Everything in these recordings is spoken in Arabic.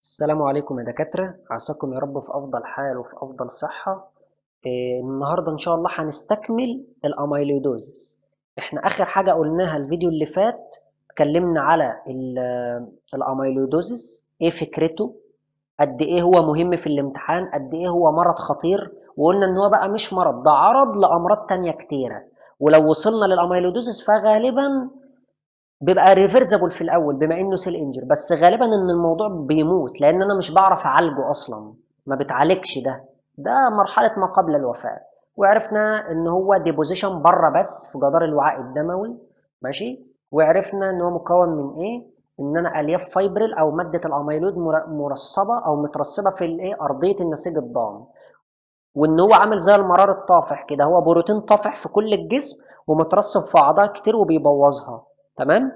السلام عليكم يا دكاترة، عساكم يا رب في أفضل حال وفي أفضل صحة. النهاردة إن شاء الله هنستكمل الأميلويدوزيس. إحنا آخر حاجة قلناها الفيديو اللي فات اتكلمنا على الأميلويدوزيس، إيه فكرته، قد إيه هو مهم في الامتحان، قد إيه هو مرض خطير، وقلنا إن هو بقى مش مرض، ده عرض لأمراض تانية كتيرة. ولو وصلنا للأميلويدوزيس فغالبا بيبقى ريفرسبل في الاول بما انه سيل انجر، بس غالبا ان الموضوع بيموت لان انا مش بعرف اعالجه اصلا، ما بتعالجش، ده مرحله ما قبل الوفاه. وعرفنا ان هو ديبوزيشن بره بس في جدار الوعاء الدموي، ماشي. وعرفنا ان هو مكون من ايه، ان انا الياف فايبريل او ماده الاميلويد مرسبه او مترسبه في الايه ارضيه النسيج الضام، وان هو عامل زي المرار الطافح كده، هو بروتين طافح في كل الجسم ومترسب في اعضاء كتير وبيبوظها. تمام.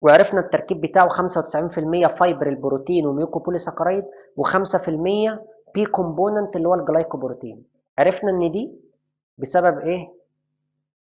وعرفنا التركيب بتاعه 95% فايبر البروتين وميوكو بوليساكرايد، و5% بي كومبوننت اللي هو الجلايكوبروتين. عرفنا ان دي بسبب ايه؟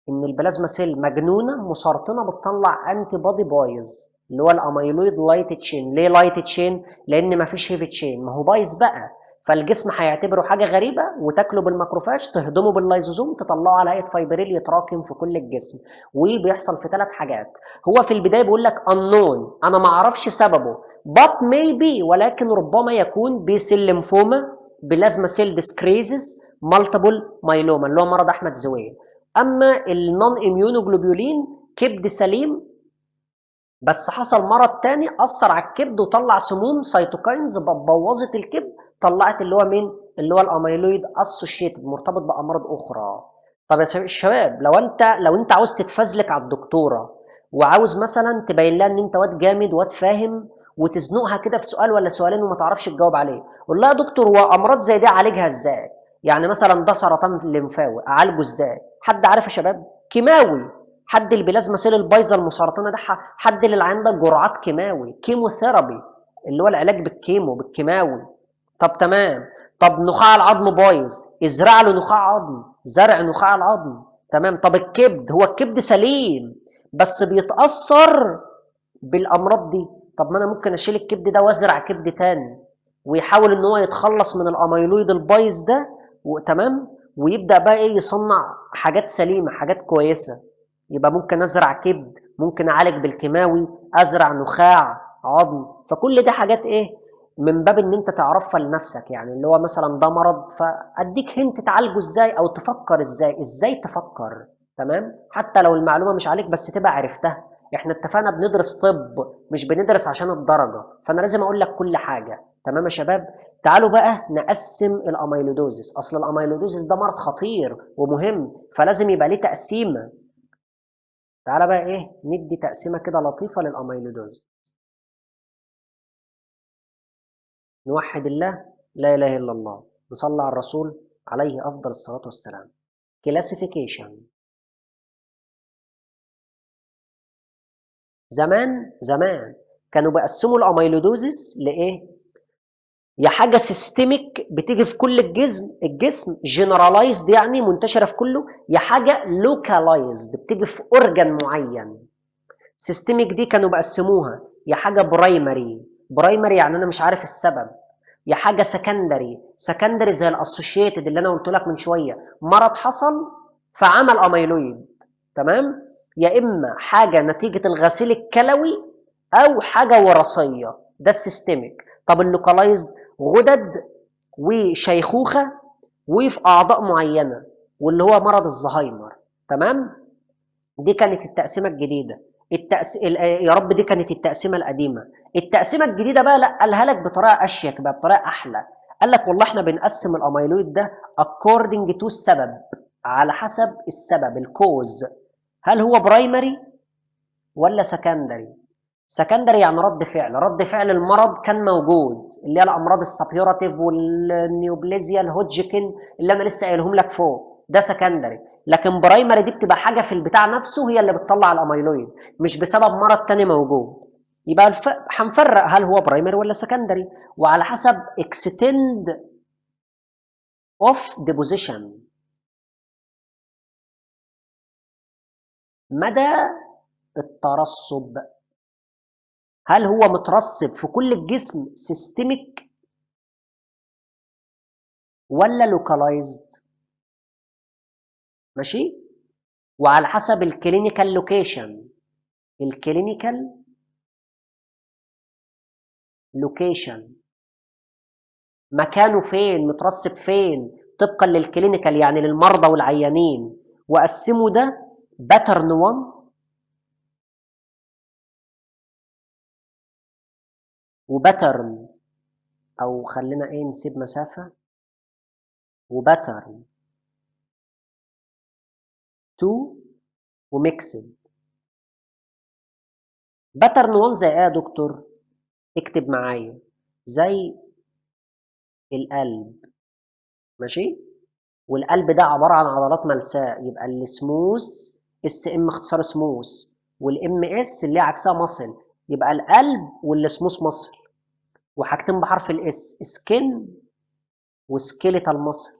ان البلازما سيل مجنونه مسرطنه بتطلع انتي بودي بايظ اللي هو الاميلويد لايت تشين. ليه لايت تشين؟ لان مفيش هيفي تشين، ما هو بايظ بقى، فالجسم هيعتبره حاجه غريبه وتاكله بالماكروفاج، تهضمه باللايزوزوم، تطلعه على هيئه فايبريل يتراكم في كل الجسم. وبيحصل في 3 حاجات. هو في البدايه بيقول لك unknown، انا ما اعرفش سببه، but maybe، ولكن ربما يكون بيسيل ليمفوما، بلازما سيل ديسكريزس، مالتيبل مايلوما اللي هو مرض احمد زويل. اما النون اميونوجلوبولين كبد سليم، بس حصل مرض تاني اثر على الكبد وطلع سموم سيتوكاينز بوظت الكبد، طلعت اللي هو مين؟ اللي هو الاميلويد اسوشيتد مرتبط بامراض اخرى. طب يا شباب، لو انت عاوز تتفزلك على الدكتوره وعاوز مثلا تبين لها ان انت واد جامد واد فاهم، وتزنقها كده في سؤال ولا سؤالين وما تعرفش تجاوب عليه، قول لها يا دكتور هو امراض زي دي اعالجها ازاي؟ يعني مثلا ده سرطان لمفاوي اعالجه ازاي؟ حد عارف يا شباب؟ كيماوي. حد البلازما سيل البايظه المسرطنه ده، حد اللي عنده جرعات كيماوي، كيموثيرابي اللي هو العلاج بالكيماوي. طب تمام. طب نخاع العظم بايظ، ازرع له نخاع عظم، زرع نخاع العظم. تمام. طب الكبد، هو الكبد سليم بس بيتاثر بالامراض دي، طب ما انا ممكن اشيل الكبد ده وازرع كبد تاني، ويحاول ان هو يتخلص من الاميلويد البايظ ده، وتمام، ويبدا بقى ايه، يصنع حاجات سليمه، حاجات كويسه. يبقى ممكن ازرع كبد، ممكن اعالج بالكيماوي، ازرع نخاع عظم، فكل دي حاجات ايه، من باب ان انت تعرفها لنفسك، يعني اللي هو مثلا ده مرض فاديك هنت تعالجه ازاي او تفكر ازاي تفكر. تمام. حتى لو المعلومه مش عليك بس تبقى عرفتها. احنا اتفقنا بندرس طب، مش بندرس عشان الدرجه، فانا لازم اقول لك كل حاجه. تمام يا شباب. تعالوا بقى نقسم الاميلودوزيس، اصل الاميلودوزيس ده مرض خطير ومهم فلازم يبقى ليه تقسيمه. تعالى بقى ايه، ندي تقسيمه كده لطيفه للاميلودوز. نوحد الله، لا اله الا الله، نصلي على الرسول عليه افضل الصلاه والسلام. كلاسيفيكيشن. زمان كانوا بيقسموا الاميلودوزيس لايه؟ يا حاجه سيستميك بتيجي في كل الجسم جنرالايزد يعني منتشره في كله، يا حاجه لوكالايزد بتيجي في اورجان معين. سيستميك دي كانوا بقسموها يا حاجه برايمري يعني انا مش عارف السبب، يا حاجه سكندري زي الاسوشيتد اللي انا قلت لك من شويه، مرض حصل فعمل اميلويد. تمام. يا اما حاجه نتيجه الغسيل الكلوي او حاجه وراثيه، ده السيستميك. طب اللوكالايزد غدد وشيخوخه وفي اعضاء معينه، واللي هو مرض الزهايمر. تمام. دي كانت التقسيمه الجديده. يا رب دي كانت التقسيمه القديمه. التقسيمه الجديده بقى لا، قالها لك بطريقه اشيك بقى، بطريقه احلى. قال لك والله احنا بنقسم الاميلويد ده according to السبب، على حسب السبب الكوز، هل هو برايمري ولا سكندري يعني رد فعل المرض كان موجود، اللي هي الامراض السبيوراتيف والنيوبليزيا الهوجكن اللي انا لسه قايلهم لك فوق، ده سكندري. لكن برايمري دي بتبقى حاجه في البتاع نفسه هي اللي بتطلع الاميلويد، مش بسبب مرض تاني موجود. يبقى هنفرق هل هو برايمري ولا سكندري، وعلى حسب اكستند اوف ديبوزيشن، مدى الترسب. هل هو مترسب في كل الجسم سيستميك ولا لوكالايزد؟ ماشي؟ وعلى حسب الكلينيكال لوكيشن. الكلينيكال لوكيشن مكانه فين، مترسب فين طبقا للكلينيكال، يعني للمرضى والعيانين. وقسموا ده باترن 1 وباترن، او خلينا ايه نسيب مسافه، وباترن 2 وميكسد. باترن 1 زي ايه يا دكتور؟ اكتب معايا، زي القلب. ماشي؟ والقلب ده عباره عن عضلات ملساء، يبقى السموث اس ام اختصار سموث، والام اس اللي هي عكسها مصل، يبقى القلب والسموث مصل. وحاجتين بحرف الاس، سكين وسكيليتال مصل.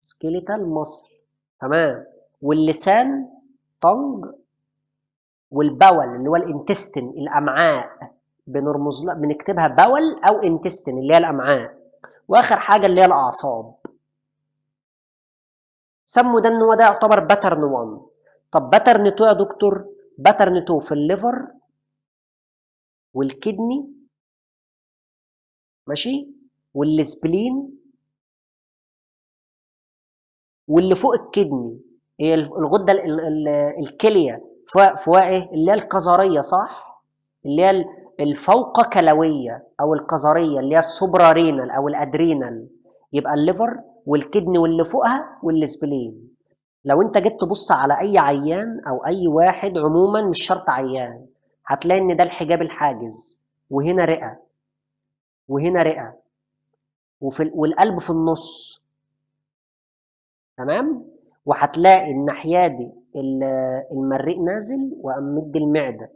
سكيليتال مصل، تمام. واللسان طنج، والبول اللي هو الانتستين الامعاء، بنرمز لها بنكتبها بول او انتستين اللي هي الامعاء. واخر حاجه اللي هي الاعصاب. سموا ده ان هو ده يعتبر باترن 1. طب باترن 2 يا دكتور؟ باترن 2 في الليفر والكدني، ماشي، والسبلين، واللي فوق الكدني هي الغده الكليه فوق ايه اللي هي القذريه، صح؟ اللي هي الفوق كلويه او القذريه اللي هي السوبرارينال او الادرينال. يبقى الليفر والكدني واللي فوقها والسبلين. لو انت جيت تبص على اي عيان او اي واحد عموما مش شرط عيان، هتلاقي ان ده الحجاب الحاجز، وهنا رئه، وهنا رئه، والقلب في النص، تمام. وهتلاقي الناحيه دي المريء نازل وقام مدي المعده،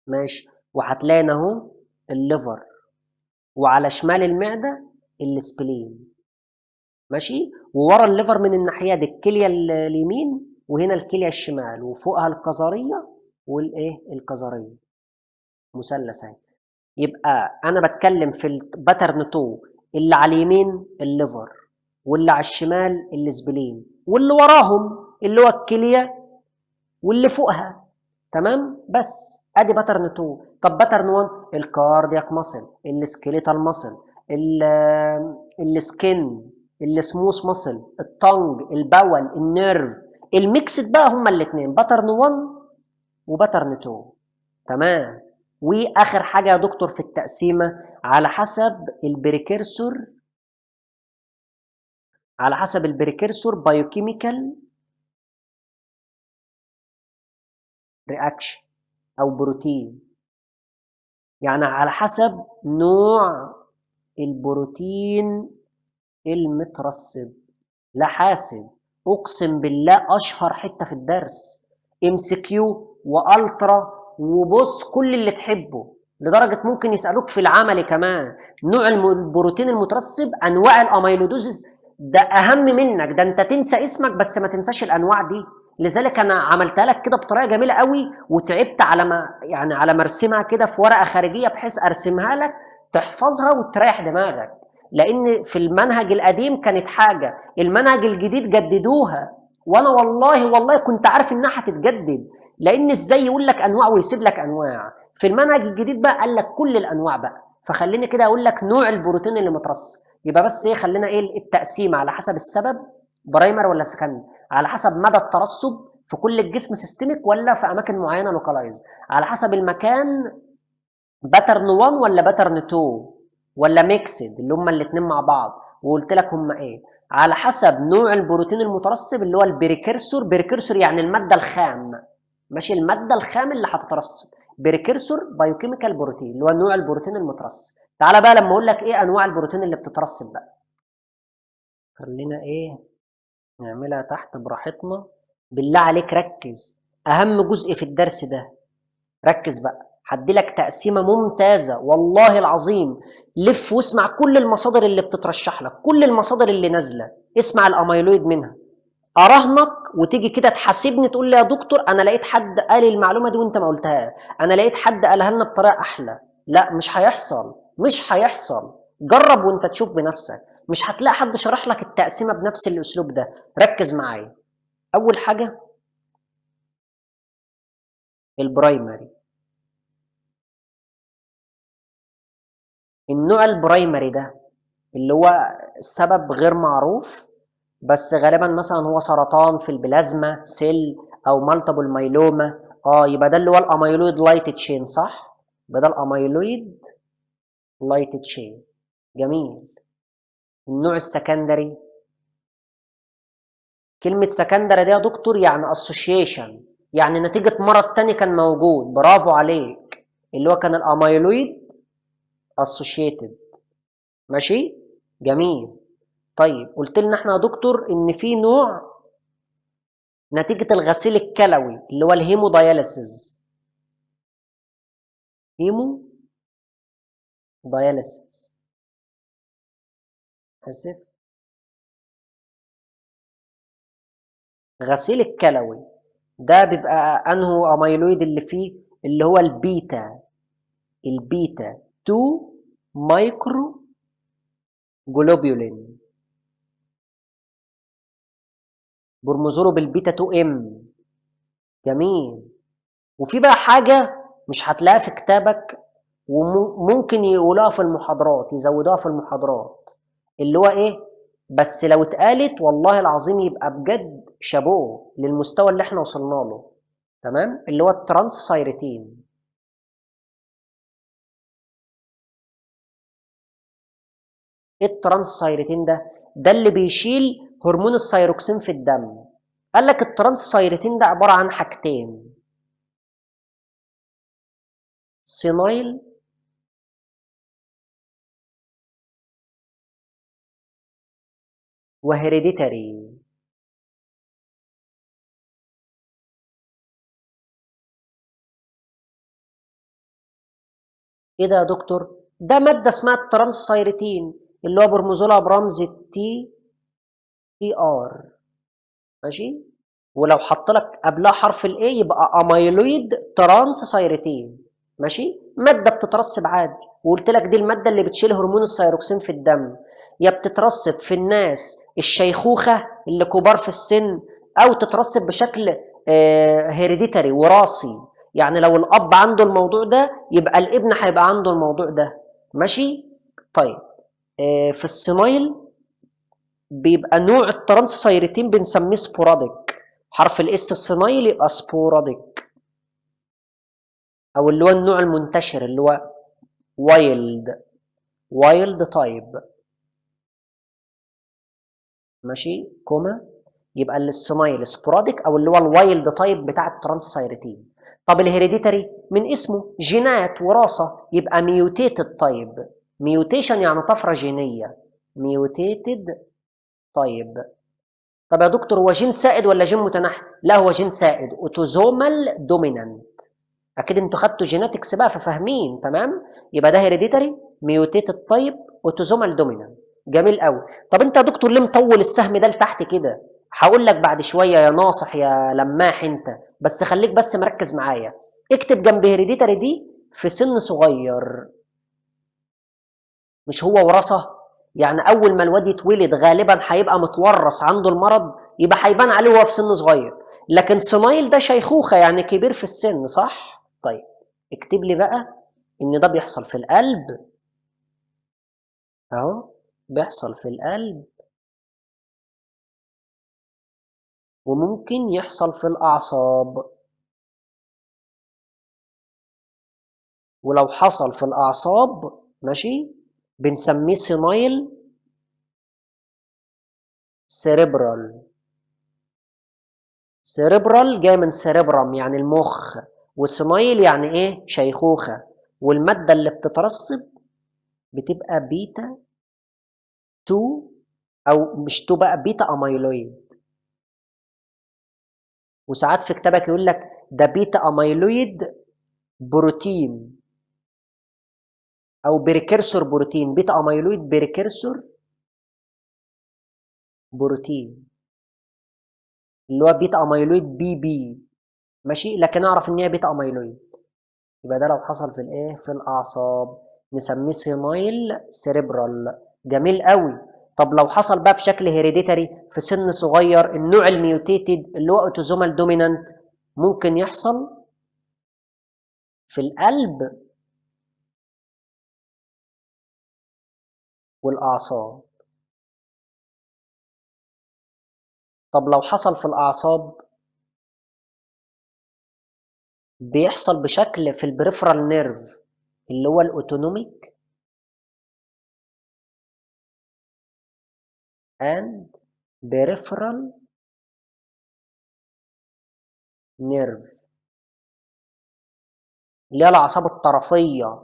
ماشي. وهتلاقي اهو الليفر، وعلى شمال المعده السبلين، ماشي. وورا الليفر من الناحيه دي الكليه اليمين، وهنا الكليه الشمال، وفوقها القذريه والايه القذريه، مثلث اهي. يبقى انا بتكلم في الباترن 2 اللي على اليمين الليفر، واللي على الشمال السبلين، واللي وراهم اللي هو الكليه واللي فوقها، تمام. بس ادي باترن 2. طب باترن 1 الكاردياك ماسل، السكيليتال ماسل، السكين، السموث ماسل، التانج، البول، النيرف، الميكسد بقى هما الاثنين باترن 1 وباترن 2، تمام. واخر حاجه يا دكتور في التقسيمه على حسب البريكيرسور، على حسب البريكيرسور بايوكيميكال رياكشن او بروتين، يعني على حسب نوع البروتين المترسب. لا حاسب، اقسم بالله اشهر حته في الدرس، ام سي كيو والترا، وبص كل اللي تحبه، لدرجه ممكن يسالوك في العمل كمان نوع البروتين المترسب، انواع الاميلودوزيس، ده اهم منك، ده انت تنسى اسمك بس ما تنساش الانواع دي. لذلك انا عملتها لك كده بطريقه جميله قوي، وتعبت على ما يعني على ما ارسمها كده في ورقه خارجيه، بحيث ارسمها لك تحفظها وتريح دماغك. لان في المنهج القديم كانت حاجه، المنهج الجديد جددوها، وانا والله كنت عارف انها هتتجدد، لان ازاي يقول لك انواع ويسيب لك انواع؟ في المنهج الجديد بقى قال لك كل الانواع بقى. فخليني كده اقول لك نوع البروتين اللي مترسب. يبقى بس ايه، خلينا ايه التقسيم على حسب السبب، برايمر ولا سكند، على حسب مدى الترسب في كل الجسم سيستميك ولا في اماكن معينه لوكالايزد، على حسب المكان باترن 1 ولا باترن 2 ولا ميكسد اللي هما الاثنين مع بعض. وقلت لك هما ايه، على حسب نوع البروتين المترسب اللي هو البريكيرسور، بريكيرسور يعني الماده الخام، ماشي، الماده الخام اللي هتترسب، بريكيرسور بايوكيميكال بروتين اللي هو نوع البروتين المترسب. تعالى بقى لما اقول لك ايه انواع البروتين اللي بتترسب بقى، خلينا ايه نعملها تحت براحتنا. بالله عليك ركز، اهم جزء في الدرس ده، ركز بقى، هدي لك تقسيمه ممتازه والله العظيم. لف واسمع كل المصادر اللي بتترشح لك، كل المصادر اللي نازله، اسمع الاميلويد منها. اراهنك وتيجي كده تحاسبني تقول لي يا دكتور انا لقيت حد قال المعلومه دي وانت ما قلتها، انا لقيت حد قالها لنا بطريقه احلى. لا مش هيحصل، مش هيحصل. جرب وانت تشوف بنفسك، مش هتلاقي حد شرح لك التقسيمه بنفس الاسلوب ده. ركز معايا. اول حاجه البرايمري. النوع البرايمري ده اللي هو السبب غير معروف، بس غالبا مثلا هو سرطان في البلازما سيل او مالتيبل مايلوما. يبقى ده اللي هو الاميلويد لايت تشين، صح؟ يبقى ده الاميلويد لايت تشين. جميل. النوع السكندري. كلمة سكندري دي يا دكتور يعني اسوشيشن، يعني نتيجة مرض تاني كان موجود. برافو عليك، اللي هو كان الاميلويد اسوشيتد. ماشي. جميل. طيب قلت لنا احنا يا دكتور ان في نوع نتيجة الغسيل الكلوي اللي هو الهيموداياليسيس. هيمو داياليسيس. اسف. غسيل الكلوي ده بيبقى انه اميلويد اللي فيه اللي هو البيتا. البيتا 2 مايكرو جلوبيولين. برمزوله بالبيتا 2 ام. جميل. وفي بقى حاجة مش هتلاقيها في كتابك وممكن يقولوها في المحاضرات، يزودوها في المحاضرات، اللي هو ايه؟ بس لو اتقالت والله العظيم يبقى بجد شابوه للمستوى اللي احنا وصلنا له. تمام. اللي هو الترانس سايرتين. ايه الترانس سايرتين ده؟ ده اللي بيشيل هرمون الثيروكسين في الدم. قال لك الترانس سايرتين ده عبارة عن حاجتين: سينايل وهيريديتاري. ايه ده يا دكتور؟ ده مادة اسمها الترانس سايرتين اللي هو برمزولها برمز تي ار. ماشي. ولو حط لك قبلها حرف الاي يبقى اميلويد ترانس سايرتين. ماشي. ماده بتترسب عادي، وقلت لك دي الماده اللي بتشيل هرمون الثيروكسين في الدم. يا بتترسب في الناس الشيخوخه اللي كبار في السن، او تترسب بشكل هيريديتاري وراثي. يعني لو الاب عنده الموضوع ده يبقى الابن هيبقى عنده الموضوع ده. ماشي. طيب في السينايل بيبقى نوع الترانس سايرتين بنسميه سبوراديك. حرف الاس الصينيل يبقى سبوراديك. او اللي هو النوع المنتشر اللي هو وايلد تايب. ماشي كوما. يبقى الصينيل سبوراديك او اللي هو الوايلد تايب بتاع الترانس سايرتين. طب الهيريديتاري من اسمه جينات وراثه، يبقى ميوتيتد تايب. ميوتيشن يعني طفره جينيه. ميوتيتد تايب. طب يا دكتور هو جين سائد ولا جين متنحي؟ لا هو جين سائد، اوتوزومال دومينانت. اكيد انتوا خدتوا جيناتكس بقى ففاهمين. تمام. يبقى ده هيريديتاري ميوتيتد تايب اوتوزومال دومينانت. جميل قوي. طب انت يا دكتور ليه مطول السهم ده لتحت كده؟ هقول لك بعد شويه يا ناصح يا لماح انت، بس خليك بس مركز معايا. اكتب جنب هيريديتاري دي في سن صغير. مش هو وراثه؟ يعني اول ما الواد يتولد غالبا هيبقى متورث عنده المرض، يبقى هيبان عليه وهو في سن صغير. لكن سمايل ده شيخوخه يعني كبير في السن، صح؟ طيب اكتب لي بقى ان ده بيحصل في القلب. اهو بيحصل في القلب، وممكن يحصل في الاعصاب. ولو حصل في الاعصاب ماشي بنسميه سينايل سيريبرال. سيريبرال جاي من سيريبرام يعني المخ، وسمايل يعني ايه؟ شيخوخه. والماده اللي بتترسب بتبقى بيتا 2، او مش 2 بقى، بيتا اميلويد. وساعات في كتابك يقول لك ده بيتا اميلويد بروتين او بريكيرسور بروتين. بيتا اميلويد بريكيرسور بروتين. اللي هو بيتا اميلويد بي ماشي، لكن اعرف ان هي بيتا اميلويد. يبقى ده لو حصل في الايه، في الاعصاب، نسميه سينايل سيريبرال. جميل قوي. طب لو حصل بقى بشكل هيريديتري في سن صغير، النوع الميوتيتد اللي هو اوتوزومال دومينانت، ممكن يحصل في القلب والاعصاب. طب لو حصل في الاعصاب، بيحصل بشكل في البريفرال نيرف اللي هو الاوتونوميك and peripheral nerve، اللي هي الاعصاب الطرفيه،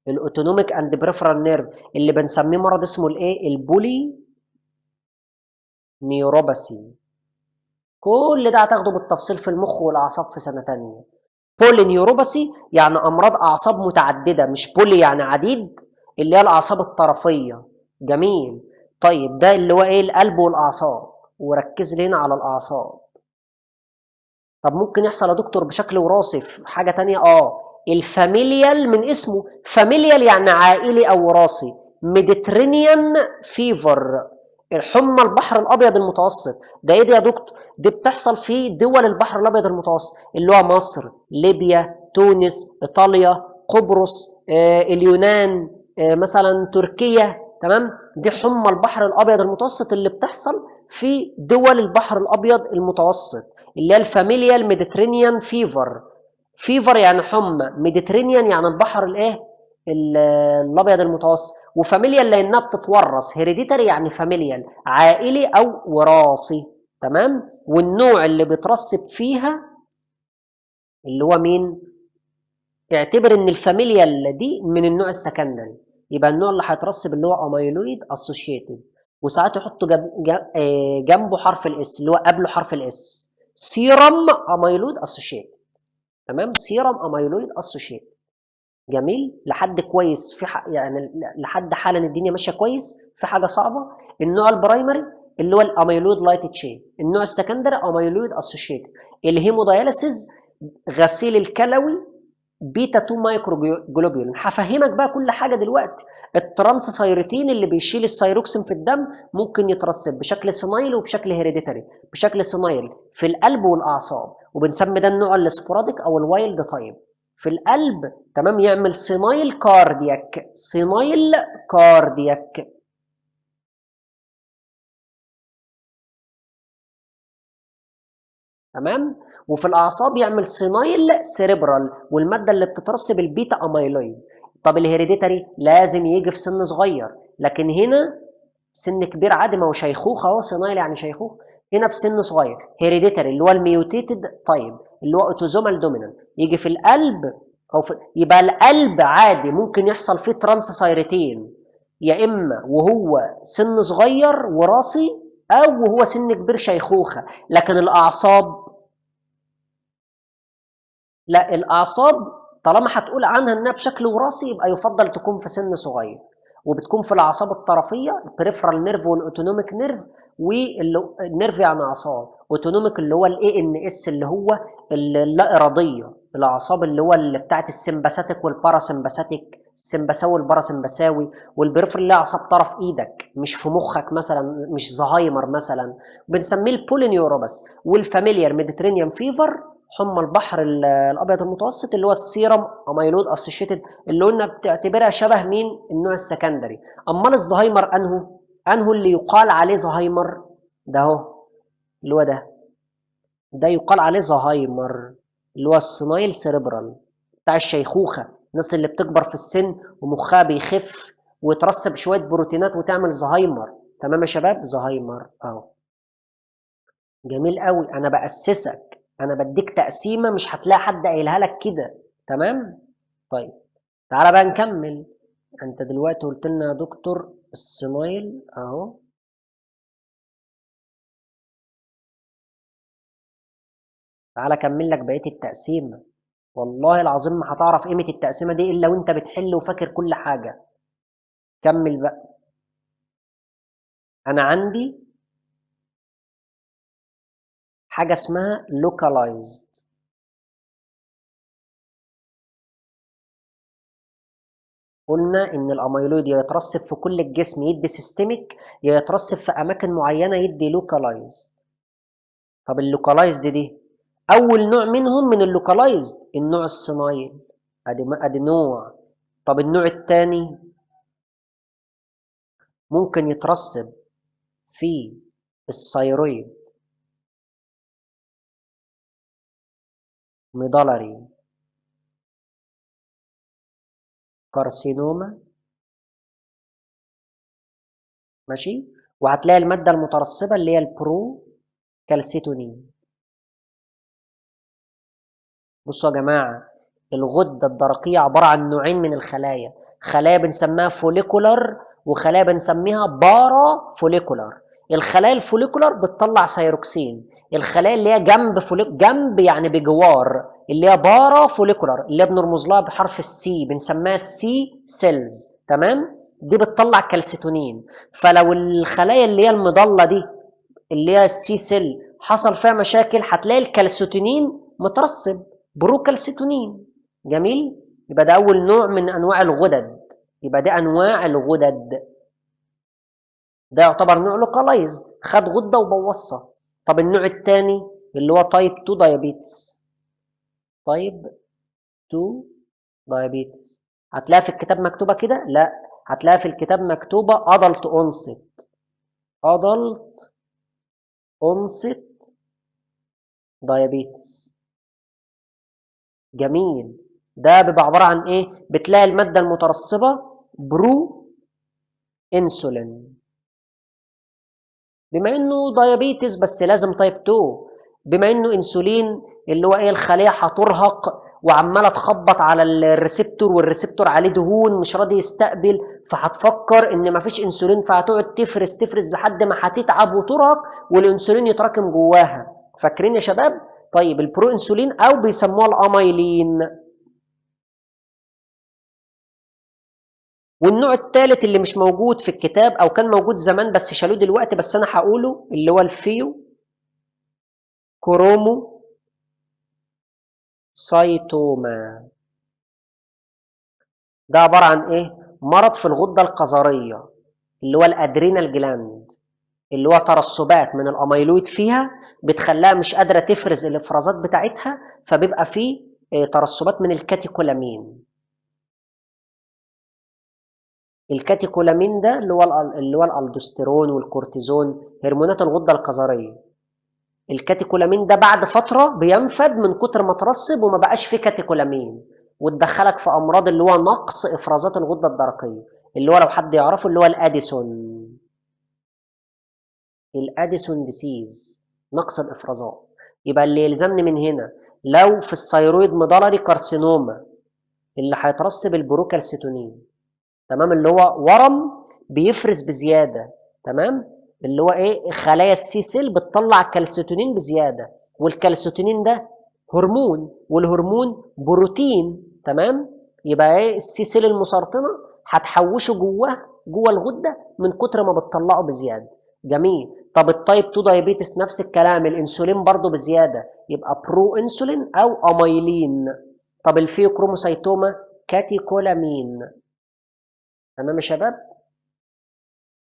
الاوتونوميك اند بريفرال نيرف، اللي بنسميه مرض اسمه الايه، البولي نيوروباثي. كل ده هتاخده بالتفصيل في المخ والاعصاب في سنه تانية. بولي نيوروباثي يعني امراض اعصاب متعدده، مش بولي يعني عديد، اللي هي الاعصاب الطرفيه. جميل. طيب ده اللي هو ايه، القلب والاعصاب، وركز لي هنا على الاعصاب. طب ممكن يحصل يا دكتور بشكل وراثي في حاجه تانية؟ الفاميليال، من اسمه فاميليال يعني عائلي او وراثي. ميديترينيان فيفر، الحمى البحر الابيض المتوسط. ده ايه ده يا دكتور؟ دي بتحصل في دول البحر الابيض المتوسط، اللي هو مصر، ليبيا، تونس، ايطاليا، قبرص، اليونان، مثلا تركيا. تمام، دي حمى البحر الابيض المتوسط اللي بتحصل في دول البحر الابيض المتوسط، اللي هي الفاميليال ميديترينيان فيفر. فيفر يعني حمى، ميديترينيان يعني البحر الايه، الابيض المتوسط، وفاميليال لانها بتتورث، هيريديتري يعني فاميليال عائلي او وراثي. تمام، والنوع اللي بيترسب فيها اللي هو مين؟ اعتبر ان الفاميليال دي من النوع السكندري، يبقى النوع اللي هيترسب اللي هو اميلويد اسوشيتد. وساعات يحطوا جنبه حرف الاس، اللي هو قبله حرف الاس، سيرم اميلويد اسوشيتد. تمام، سيرم اميلويد اسوشيتد. جميل، لحد كويس في يعني لحد حالا الدنيا ماشيه كويس. في حاجه صعبه، النوع البرايمري اللي هو الاميلويد لايت تشين، النوع السكندري اميلويد اسوشيتد. الهيموداياليسيس، غسيل الكلوي، بيتا 2 مايكرو جلوبيولين. هفهمك بقى كل حاجه دلوقتي. الترانس سايروتين اللي بيشيل السيروكسين في الدم ممكن يترسب بشكل سينايل وبشكل هيريديتري. بشكل سينايل في القلب والاعصاب، وبنسمي ده النوع السبوراديك او الوايلد تايب في القلب. تمام، يعمل سينايل كاردياك، سينايل كاردياك. تمام، وفي الاعصاب يعمل سينايل سيريبرال، والماده اللي بتترسب البيتا اميلويد. طب الهيريديتري لازم يجي في سن صغير، لكن هنا سن كبير عادي، ما هو شيخوخه اهو، سينايل يعني شيخوخه. هنا في سن صغير هيريديتري اللي هو الميوتيتد طيب، اللي هو اوتوزومال دومينانت، يجي في القلب او في، يبقى القلب عادي ممكن يحصل فيه ترانس سايرتين، يا اما وهو سن صغير وراثي، او وهو سن كبير شيخوخه. لكن الاعصاب لا، الاعصاب طالما هتقول عنها انها بشكل وراثي يبقى يفضل تكون في سن صغير، وبتكون في الاعصاب الطرفيه، البريفرال نيرف والاوتونوميك نيرف. والنيرف يعني اعصاب، اوتونوميك اللي هو الاي ان اس اللي هو اللا اراديه، الاعصاب اللي هو اللي بتاعت السمباثيك والباراسمباثيك، السمبثاوي والباراسمبثاوي. والبريفرال اللي اعصاب طرف ايدك، مش في مخك مثلا، مش زهايمر مثلا، بنسميه البولينيوروباث. والفاميليار ميديترينيان فيفر، حمى البحر الابيض المتوسط، اللي هو السيرم اميلود اسوشيتد، اللي قلنا بتعتبرها شبه مين، النوع السكندري. امال الزهايمر انه اللي يقال عليه زهايمر، ده اهو، اللي هو ده يقال عليه زهايمر، اللي هو السنايل سيريبرال، بتاع الشيخوخه، الناس اللي بتكبر في السن ومخها بيخف وترسب شويه بروتينات وتعمل زهايمر. تمام يا شباب، زهايمر اهو. جميل قوي، انا بأسسك، انا بديك تقسيمه مش هتلاقي حد قايلها لك كده. تمام. طيب تعالى بقى نكمل. انت دلوقتي قلت لنا يا دكتور السمايل اهو. تعالى اكمل لك بقيه التقسيمه. والله العظيم ما هتعرف قيمه التقسيمه دي الا وانت بتحل وفاكر كل حاجه. كمل بقى. انا عندي حاجة اسمها localized. قلنا إن الأميلويد يا يترسب في كل الجسم يدي سيستميك، يا يترسب في أماكن معينة يدي localized. طب اللوكالايزد دي أول نوع منهم من اللوكالايزد النوع الصنايل، أدي نوع. طب النوع التاني ممكن يترسب في الثيرويد ميدالري كارسينوما، ماشي، وهتلاقي المادة المترسبة اللي هي البرو كالسيتونين. بصوا يا جماعة، الغدة الدرقية عبارة عن نوعين من الخلايا، خلايا بنسميها فوليكولر وخلايا بنسميها بارا فوليكولر. الخلايا الفوليكولر بتطلع سيروكسين، الخلايا اللي هي جنب يعني بجوار اللي هي بارا فوليكولر اللي هي بنرمز لها بحرف السي بنسميها السي سيلز، تمام، دي بتطلع كالسيتونين. فلو الخلايا اللي هي المضلة دي اللي هي السي سيل حصل فيها مشاكل هتلاقي الكالسيتونين مترسب بروكالسيتونين. جميل، يبقى ده اول نوع من انواع الغدد، يبقى ده انواع الغدد. ده يعتبر نوع لوكالايزد، خد غده وبوظها. طب النوع الثاني اللي هو تايب 2 دايابيتس. تايب 2 دايابيتس هتلاقيها في الكتاب مكتوبه كده؟ لا، هتلاقيها في الكتاب مكتوبه ادلت اونست. ادلت اونست دايابيتس. جميل، ده بيبقى عباره عن ايه؟ بتلاقي الماده المترسبه برو انسولين، بما انه دايابيتس بس لازم تايب 2، بما انه انسولين اللي هو ايه الخليه هترهق وعماله تخبط على الريسبتور والريسبتور عليه دهون مش راضي يستقبل، فهتفكر ان مفيش انسولين فهتقعد تفرز لحد ما هتتعب وترهق والانسولين يتراكم جواها. فاكرين يا شباب؟ طيب البرو انسولين او بيسموها الاميلين. والنوع الثالث اللي مش موجود في الكتاب او كان موجود زمان بس شالوه دلوقتي بس انا هقوله اللي هو الفيو كرومو سايتوما. ده عبارة عن ايه؟ مرض في الغدة القذرية اللي هو الادرينال جلاند، اللي هو ترسبات من الاميلويد فيها بتخليها مش قادرة تفرز الافرازات بتاعتها، فبيبقى فيه ترسبات من الكاتيكولامين. الكاتيكولامين ده اللي هو الالدوستيرون والكورتيزون، هرمونات الغدة القذرية. الكاتيكولامين ده بعد فترة بينفد من كتر ما ترسب وما بقاش فيه كاتيكولامين، وتدخلك في امراض اللي هو نقص افرازات الغدة الدرقية، اللي هو لو حد يعرفه اللي هو الاديسون ديسيز، نقص الافرازات. يبقى اللي يلزمني من هنا لو في الثيرويد ميدالري كارسينوما اللي هيترسب البروكالسيتونين، تمام، اللي هو ورم بيفرز بزياده، تمام، اللي هو ايه خلايا السي سيل بتطلع كالسيتونين بزياده، والكالسيتونين ده هرمون والهرمون بروتين، تمام، يبقى ايه السي سيل المسرطنه هتحوشه جوه الغده من كتر ما بتطلعه بزياده. جميل. طب التايب 2 دايابيتس نفس الكلام، الانسولين برضو بزياده يبقى برو انسولين او اميلين. طب الفيوكروموسايتوما كاتيكولامين. تمام يا شباب؟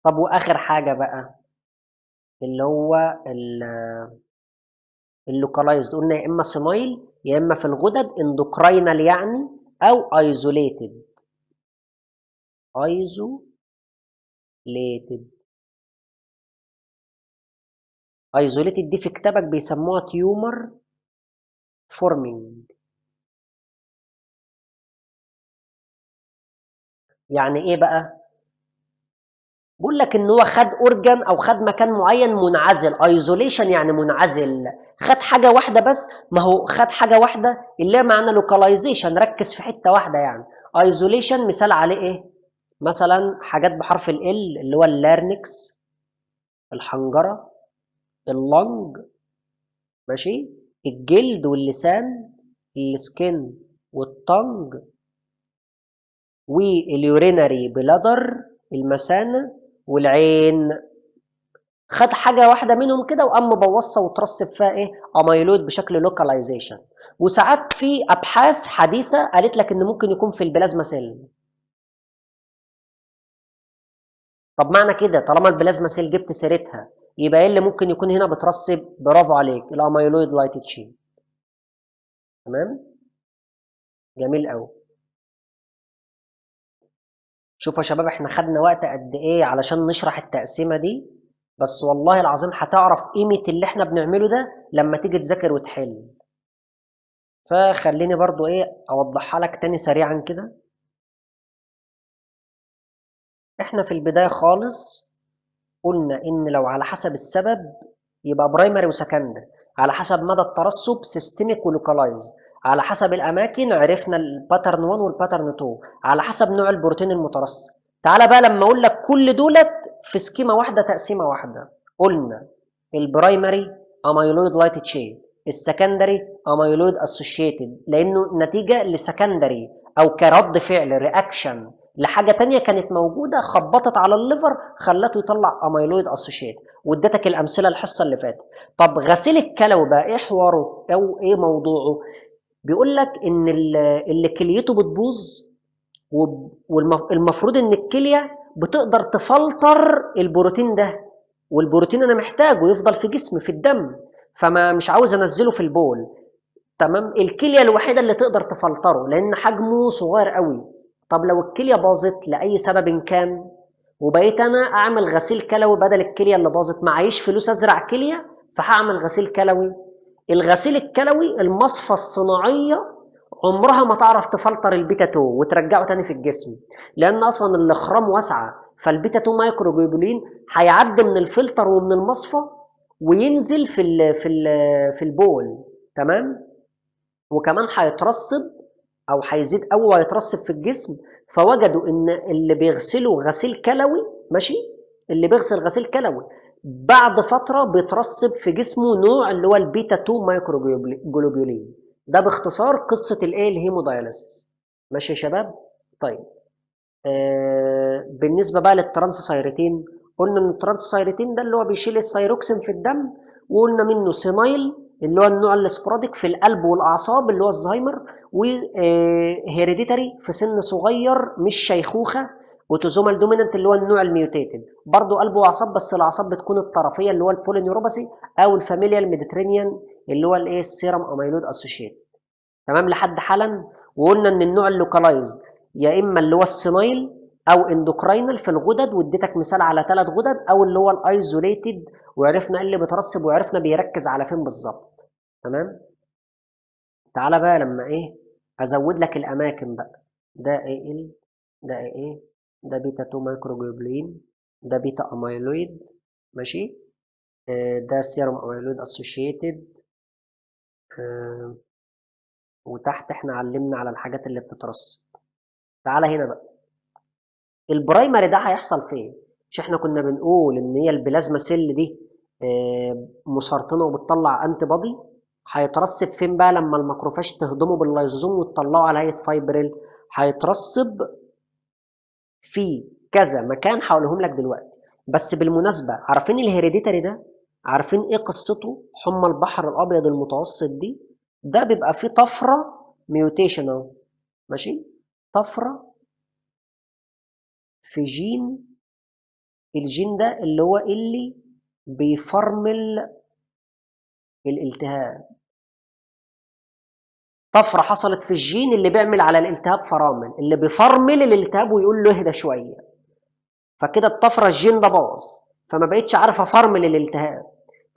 طب واخر حاجه بقى اللي هو اللوكالايزد، قلنا يا اما سينايل يا اما في الغدد اندوكراينال يعني او ايزوليتد. ايزوليتد دي في كتابك بيسموها تيومر فورمينج. يعني ايه بقى؟ بقول لك ان هو خد اورجان او خد مكان معين منعزل، ايزوليشن يعني منعزل، خد حاجه واحده بس، ما هو خد حاجه واحده اللي هي معنى لوكاليزيشن، ركز في حته واحده يعني. ايزوليشن مثال عليه ايه؟ مثلا حاجات بحرف ال اللي هو اللارنكس، الحنجره، اللنج، ماشي، الجلد واللسان، السكن والطنج، واليورينري بلادر، المثانه، والعين. خد حاجه واحده منهم كده وقام مبوظها وترسب فيها ايه اميلويد بشكل لوكاليزيشن. وساعات في ابحاث حديثه قالت لك ان ممكن يكون في البلازما سيل. طب معنى كده طالما البلازما سيل جبت سيرتها يبقى ايه اللي ممكن يكون هنا بترسب؟ برافو عليك، الاميلويد لايت تشين. تمام، جميل قوي. شوفوا يا شباب احنا خدنا وقت قد ايه علشان نشرح التقسيمه دي، بس والله العظيم هتعرف قيمه اللي احنا بنعمله ده لما تيجي تذاكر وتحل. فخليني برضو ايه اوضحها لك تاني سريعا كده. احنا في البدايه خالص قلنا ان لو على حسب السبب يبقى برايمري وسكندري، على حسب مدى الترسب سيستميك ولوكالايزد، على حسب الاماكن عرفنا الباترن 1 والباترن 2، على حسب نوع البروتين المترسب. تعالى بقى لما اقول لك كل دولت في سكيمه واحده تقسيمه واحده. قلنا البرايمري اميلويد لايت تشين، السكندري اميلويد اسوشيتد لانه نتيجه لسكندري او كرد فعل رياكشن لحاجه تانية كانت موجوده خبطت على الليفر خلته يطلع اميلويد اسوشيتد، واديتك الامثله الحصه اللي فاتت. طب غسيل الكلوي بقى ايه حواره او ايه موضوعه؟ بيقول لك ان اللي كليته بتبوظ والمفروض ان الكليه بتقدر تفلتر البروتين ده، والبروتين انا محتاجه يفضل في جسمي في الدم، فما مش عاوز انزله في البول. تمام، الكليه الوحيده اللي تقدر تفلتره لان حجمه صغير قوي. طب لو الكليه باظت لاي سبب كان وبقيت انا اعمل غسيل كلوي بدل الكليه اللي باظت، معيش فلوس ازرع كليه فهعمل غسيل كلوي. الغسيل الكلوي المصفى الصناعيه عمرها ما تعرف تفلتر البيتا 2 وترجعه تاني في الجسم، لان اصلا الاخرام واسعه، فالبيتا 2 مايكروجلوبولين هيعدي من الفلتر ومن المصفى وينزل في البول. تمام، وكمان هيترسب او هيزيد قوي وهيترسب في الجسم. فوجدوا ان اللي بيغسلوا غسيل كلوي ماشي، اللي بيغسل غسيل كلوي بعد فتره بيترسب في جسمه نوع اللي هو البيتا 2 مايكروجلوبولين. ده باختصار قصه الايه الهيموداياليسيس. ماشي يا شباب؟ طيب بالنسبه بقى للترانسسايرتين، قلنا ان الترانسسايرتين ده اللي هو بيشيل السيروكسين في الدم، وقلنا منه سينايل اللي هو النوع السبوراديك في القلب والاعصاب اللي هو الزهايمر، وهيريديتاري في سن صغير مش شيخوخه، وتوزومال دومينانت اللي هو النوع الميوتيتد برضه قلب واعصاب، بس الاعصاب بتكون الطرفيه اللي هو البولينيوروباثي او الفاميليال ميديترينيان اللي هو الايه السيرم اميلود اسوشيت. تمام لحد حالا. وقلنا ان النوع اللوكالايزد يا اما اللي هو السينايل او اندوكراينال في الغدد، واديتك مثال على 3 غدد، او اللي هو الايزوليتد وعرفنا ايه اللي بيترسب وعرفنا بيركز على فين بالظبط. تمام، تعالى بقى لما ايه ازود لك الاماكن بقى. ده ايه ده ايه ده بيتا 2 مايكروجلوبولين، ده بيتا اميلويد ماشي، ده سيرم اميلويد اسوشيتد، وتحت احنا علمنا على الحاجات اللي بتترسب. تعالى هنا بقى البرايمري ده هيحصل فين؟ مش احنا كنا بنقول ان هي البلازما سيل دي مسرطنه وبتطلع انتي بادي؟ هيترسب فين بقى لما الماكروفاج تهضمه باللايزوزوم وتطلعه على هيئه فايبريل؟ هيترسب في كذا مكان هقولهم لك دلوقتي. بس بالمناسبه عارفين الهيريديتاري ده؟ عارفين ايه قصته؟ حمى البحر الابيض المتوسط دي ده بيبقى فيه طفره ميوتيشن اهو ماشي، طفره في جين، الجين ده اللي هو اللي بيفرمل الالتهاب. طفره حصلت في الجين اللي بيعمل على الالتهاب فرامل، اللي بيفرمل الالتهاب ويقول له اهدى شويه. فكده الطفره الجين ده باظ، فما بقتش عارفه افرمل الالتهاب،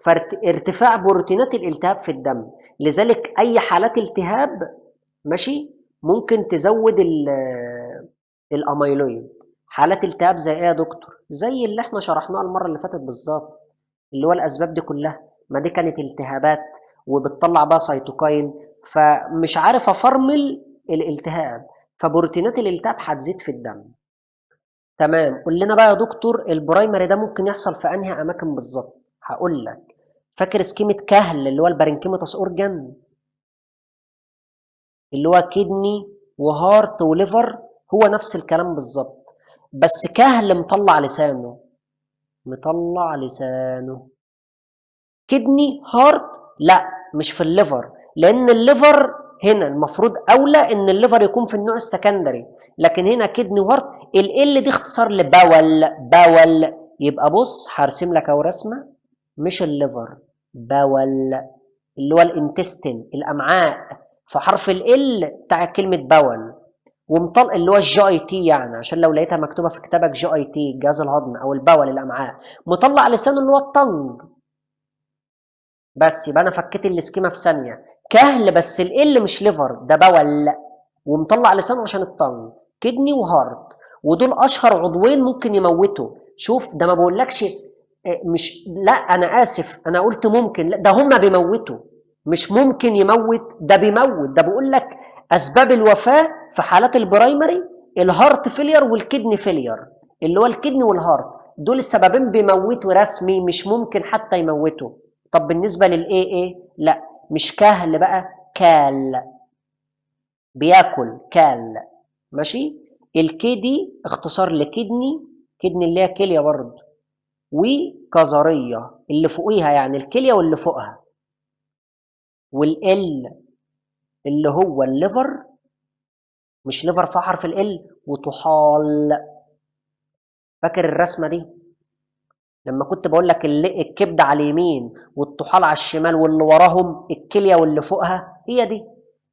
فارتفاع بروتينات الالتهاب في الدم. لذلك اي حالات التهاب ماشي ممكن تزود الاميلويد. حالات التهاب زي ايه يا دكتور؟ زي اللي احنا شرحناها المره اللي فاتت بالظبط، اللي هو الاسباب دي كلها، ما دي كانت التهابات وبتطلع بقى سيتوكاين، فمش عارف افرمل الالتهاب، فبروتينات الالتهاب هتزيد في الدم. تمام، قول لنا بقى يا دكتور البرايمري ده ممكن يحصل في انهي اماكن بالظبط؟ هقول لك. فاكر سكيمة كهل اللي هو البارنكيماتوس اورجان اللي هو كدني وهارت وليفر؟ هو نفس الكلام بالظبط، بس كهل مطلع لسانه. مطلع لسانه. كدني هارت لا مش في الليفر، لان الليفر هنا المفروض اولى ان الليفر يكون في النوع السكندري، لكن هنا كدني وهارت. ال دي اختصار لباول، باول. يبقى بص هرسم لك اهو رسمه، مش الليفر، باول اللي هو الانتستين الامعاء، فحرف ال بتاع كلمه باول، ومطلق اللي هو الجي اي تي، يعني عشان لو لقيتها مكتوبه في كتابك جي اي تي الجهاز الهضمي او الباول الامعاء، مطلع لسانه اللي هو الطنج. بس يبقى انا فكيت السكيما في ثانيه. كهل بس ال مش ليفر، ده باول ومطلع لسانه عشان الطنج. كدني وهارت، ودول اشهر عضوين ممكن يموتوا. شوف ده ما بقولكش مش، لا انا اسف انا قلت ممكن، لا ده هما بيموتوا، مش ممكن يموت، ده بيموت. ده بقول لك اسباب الوفاه في حالات البرايمري الهارت فيلير والكدني فيلير، اللي هو الكدني والهارت، دول السببين بيموتوا رسمي، مش ممكن حتى يموتوا. طب بالنسبه للاي ايه لا مش كهل بقى، كال، بياكل كال. ماشي. الكي دي اختصار لكدني، كدني اللي هي كليه برضه، وكظريه اللي فوقيها يعني الكليه واللي فوقها، والال اللي هو الليفر، مش ليفر في حرف ال، وطحال. فاكر الرسمه دي لما كنت بقول لك الكبد على اليمين والطحال على الشمال واللي وراهم الكليه واللي فوقها، هي دي.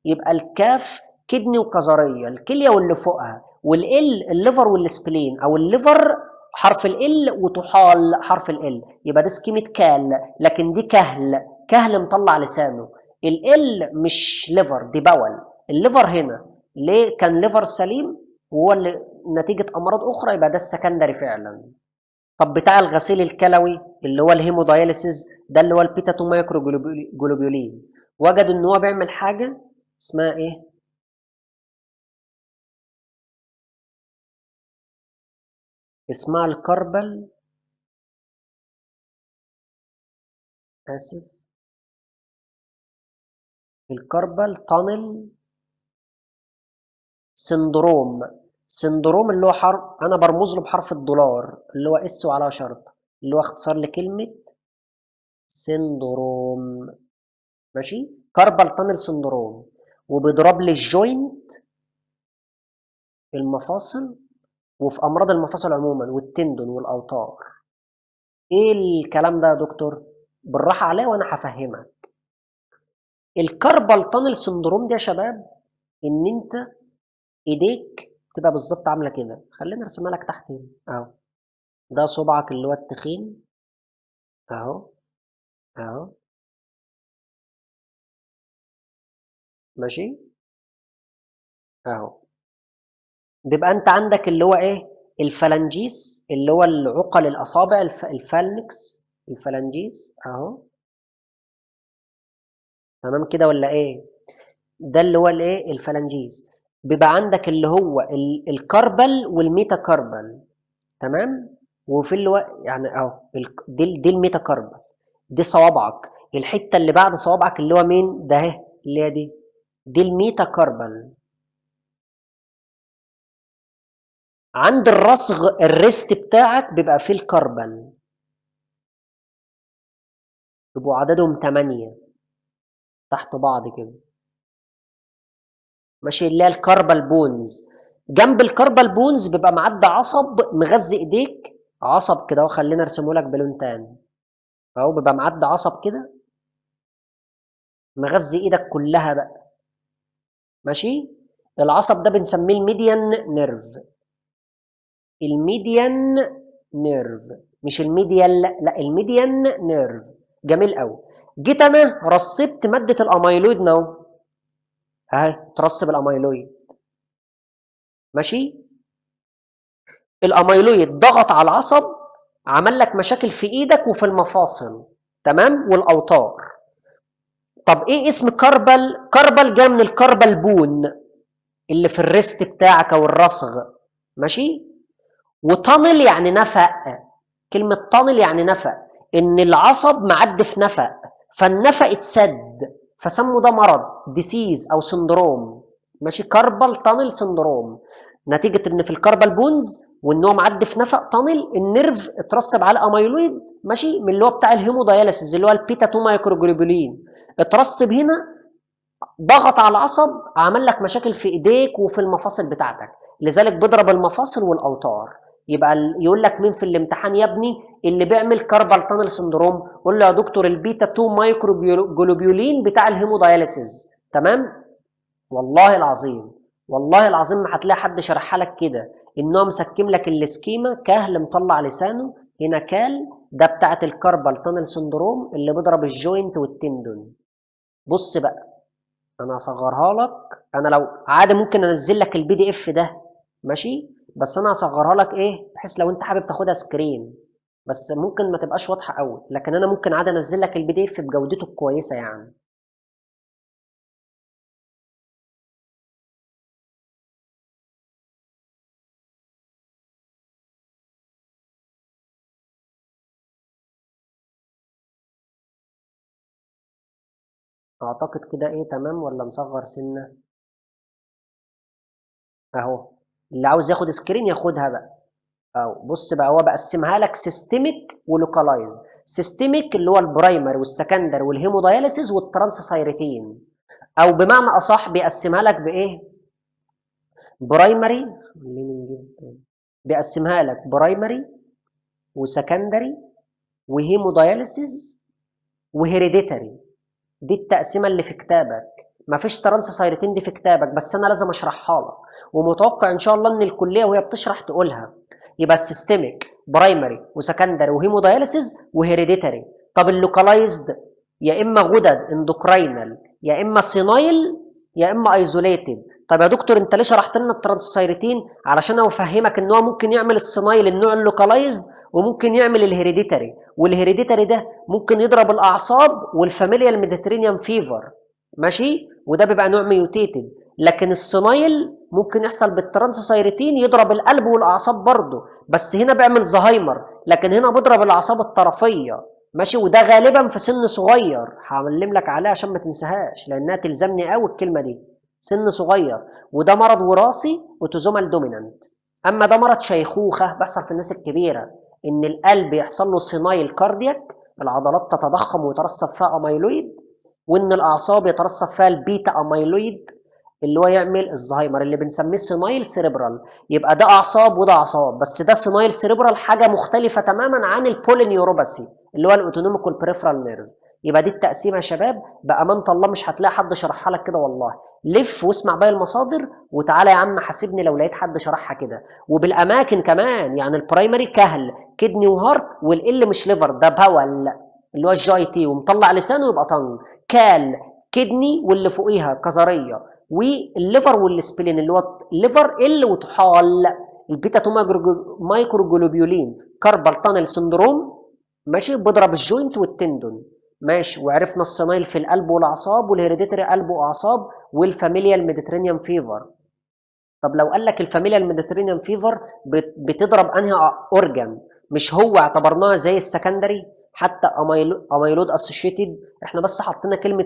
يبقى الكاف كدني وكظريه الكليه واللي فوقها، والال الليفر والسبلين، او الليفر حرف ال وطحال حرف ال، يبقى ده سكيمه كال. لكن دي كهل، كهل مطلع لسانه. ال مش ليفر، دي باول. الليفر هنا ليه كان ليفر سليم وهو اللي نتيجه امراض اخرى، يبقى ده السكندري فعلا. طب بتاع الغسيل الكلوي اللي هو الهيموداياليسيس ده اللي هو البيتا 2 مايكرو جلوبولين، وجدوا ان هو بيعمل حاجه اسمها ايه؟ اسمها الكربل، اسف، الكربل تانل سندروم. سندروم اللي هو حرف انا برمز له بحرف الدولار اللي هو اس وعلى شرط، اللي هو اختصار لكلمه سندروم. ماشي. كربل تانل سندروم، وبيضرب لي الجوينت، المفاصل، وفي امراض المفاصل عموما والتندون والاوتار. ايه الكلام ده يا دكتور؟ بالراحه عليا وانا هفهمك. الكاربال تانل سندروم ده يا شباب ان انت ايديك تبقى بالظبط عامله كده، خلينا ارسمها لك تحت هنا اهو. ده صبعك اللي هو التخين اهو، اهو. ماشي اهو. بيبقى انت عندك اللي هو ايه، الفلانجيس اللي هو العقل الاصابع الفالنكس، الفلانجيس اهو. تمام كده ولا ايه؟ ده اللي هو الايه الفلانجيز. بيبقى عندك اللي هو الكربل والميتا كربل، تمام. وفي اللي هو يعني اهو دي الميتا كربل، دي صوابعك. الحته اللي بعد صوابعك اللي هو مين ده اهي، اللي هي دي الميتا كربل. عند الرسغ الريست بتاعك بيبقى فيه الكربل، بيبقوا عددهم 8 تحت بعض كده. ماشي. اللي هي الكربل بونز. جنب الكربل بونز بيبقى معدي عصب مغذي ايديك، عصب كده اهو، خلينا ارسمه لك بلون تاني اهو. بيبقى معدي عصب كده مغذي ايدك كلها بقى. ماشي. العصب ده بنسميه الميديان نيرف، الميديان نيرف، مش الميديال، لا الميديان نيرف. جميل قوي. جيت انا رصبت ماده الاميلويد اهو، اهي ترسب الاميلويد. ماشي. الاميلويد ضغط على العصب، عمل لك مشاكل في ايدك وفي المفاصل، تمام، والاوتار. طب ايه اسم كربل؟ كربل جاي من الكربل بون اللي في الريست بتاعك او الرسغ. ماشي. وطنل يعني نفق، كلمة طنل يعني نفق، ان العصب معدي في نفق، فالنفق اتسد، فسموا ده مرض ديسيز او سندروم. ماشي. كربل تانل سندروم، نتيجة ان في الكربل بونز وان هو معدي في نفق تانل النيرف اترسب على اميلويد ماشي من اللي هو بتاع الهيموداياليسيس اللي هو البيتا 2 مايكروجلوبولين، اترسب هنا ضغط على العصب عمل لك مشاكل في ايديك وفي المفاصل بتاعتك، لذلك بيضرب المفاصل والاوتار. يبقى يقول لك مين في الامتحان يا ابني اللي بيعمل كاربال تانل سندروم؟ قول له يا دكتور البيتا 2 مايكرو جلوبيولين بتاع الهيموداياليسيس. تمام. والله العظيم والله العظيم ما هتلاقي حد شرحها لك كده، ان هو مسكم لك السكيما كهل مطلع لسانه هنا كال ده بتاعت الكاربال تانل سندروم اللي بيضرب الجوينت والتندون. بص بقى انا هصغرها لك، انا لو عادي ممكن انزل لك البي دي اف ده ماشي، بس انا هصغرها لك ايه بحيث لو انت حابب تاخدها سكرين، بس ممكن ما تبقاش واضحه قوي، لكن انا ممكن عادي انزل لك البي دي اف بجودته الكويسه يعني. اعتقد كده ايه تمام ولا مصغر سنه؟ اهو اللي عاوز ياخد سكرين ياخدها بقى. اهو بص بقى هو بقسمها لك سيستميك ولوكالايز. سيستميك اللي هو البرايمري والسكندري والهيموداياليسيس والترانسسايرتين، او بمعنى اصح بيقسمها لك بايه؟ برايمري، بيقسمها لك برايمري وسكندري وهيموداياليسيس وهيريديتري. دي التقسيمه اللي في كتابك، مفيش ترانسسايرتين دي في كتابك بس انا لازم اشرحها لك، ومتوقع ان شاء الله ان الكليه وهي بتشرح تقولها. يبقى السيستميك برايمري وسكندري وهيموداياليسيس وهيريديتري. طب اللوكالايزد يا اما غدد اندوكراينال يا اما سينايل يا اما ايزوليتد. طب يا دكتور انت ليه شرحت لنا الترانسسايرتين؟ علشان افهمك ان هو ممكن يعمل السينايل النوع اللوكالايزد وممكن يعمل الهيريديتري، والهيريديتري ده ممكن يضرب الاعصاب والفاميليال ميديترينيان فيفر ماشي، وده بيبقى نوع ميوتيتد. لكن السينايل ممكن يحصل بالترانسسايرتين يضرب القلب والاعصاب برضه، بس هنا بيعمل زهايمر، لكن هنا بيضرب الاعصاب الطرفيه ماشي، وده غالبا في سن صغير. هعلم لك عليها عشان ما تنساهاش لانها تلزمني قوي الكلمه دي. سن صغير، وده مرض وراثي اوتوزومال دومينانت. اما ده مرض شيخوخه بيحصل في الناس الكبيره، ان القلب يحصل له سينايل كاردياك، العضلات تتضخم ويترسب فيها اميلويد، وان الاعصاب يترسب فيها البيتا اميلويد اللي هو يعمل الزهايمر اللي بنسميه سينايل سيريبرال. يبقى ده اعصاب وده اعصاب، بس ده سينايل سيريبرال حاجه مختلفه تماما عن البولينيوروباثي اللي هو الاوتونوميك والبريفرال نيرف. يبقى دي التقسيمه يا شباب، بامانه الله مش هتلاقي حد شرحها لك كده والله. لف واسمع باقي المصادر وتعالى يا عم حاسبني لو لقيت حد شرحها كده، وبالاماكن كمان. يعني البرايمري كهل كدني وهارت، والال مش ليفر ده باول اللي هو الجي تي ومطلع لسانه يبقى طن. كال كدني واللي فوقيها كظريه، والليفر والسبلين اللي هو ليفر ال وطحال. البيتا 2 مايكرو جلوبيولين كاربال تانل سندروم ماشي، بيضرب الجوينت والتندون ماشي. وعرفنا الصنايل في القلب والاعصاب، والهيريديتري قلب واعصاب، والفاميليال ميديترينيان فيفر. طب لو قال لك الفاميليال ميديترينيان فيفر بتضرب انهي اورجان؟ مش هو اعتبرناها زي السكندري حتى اميلود اسوشيتد، احنا بس حطينا كلمه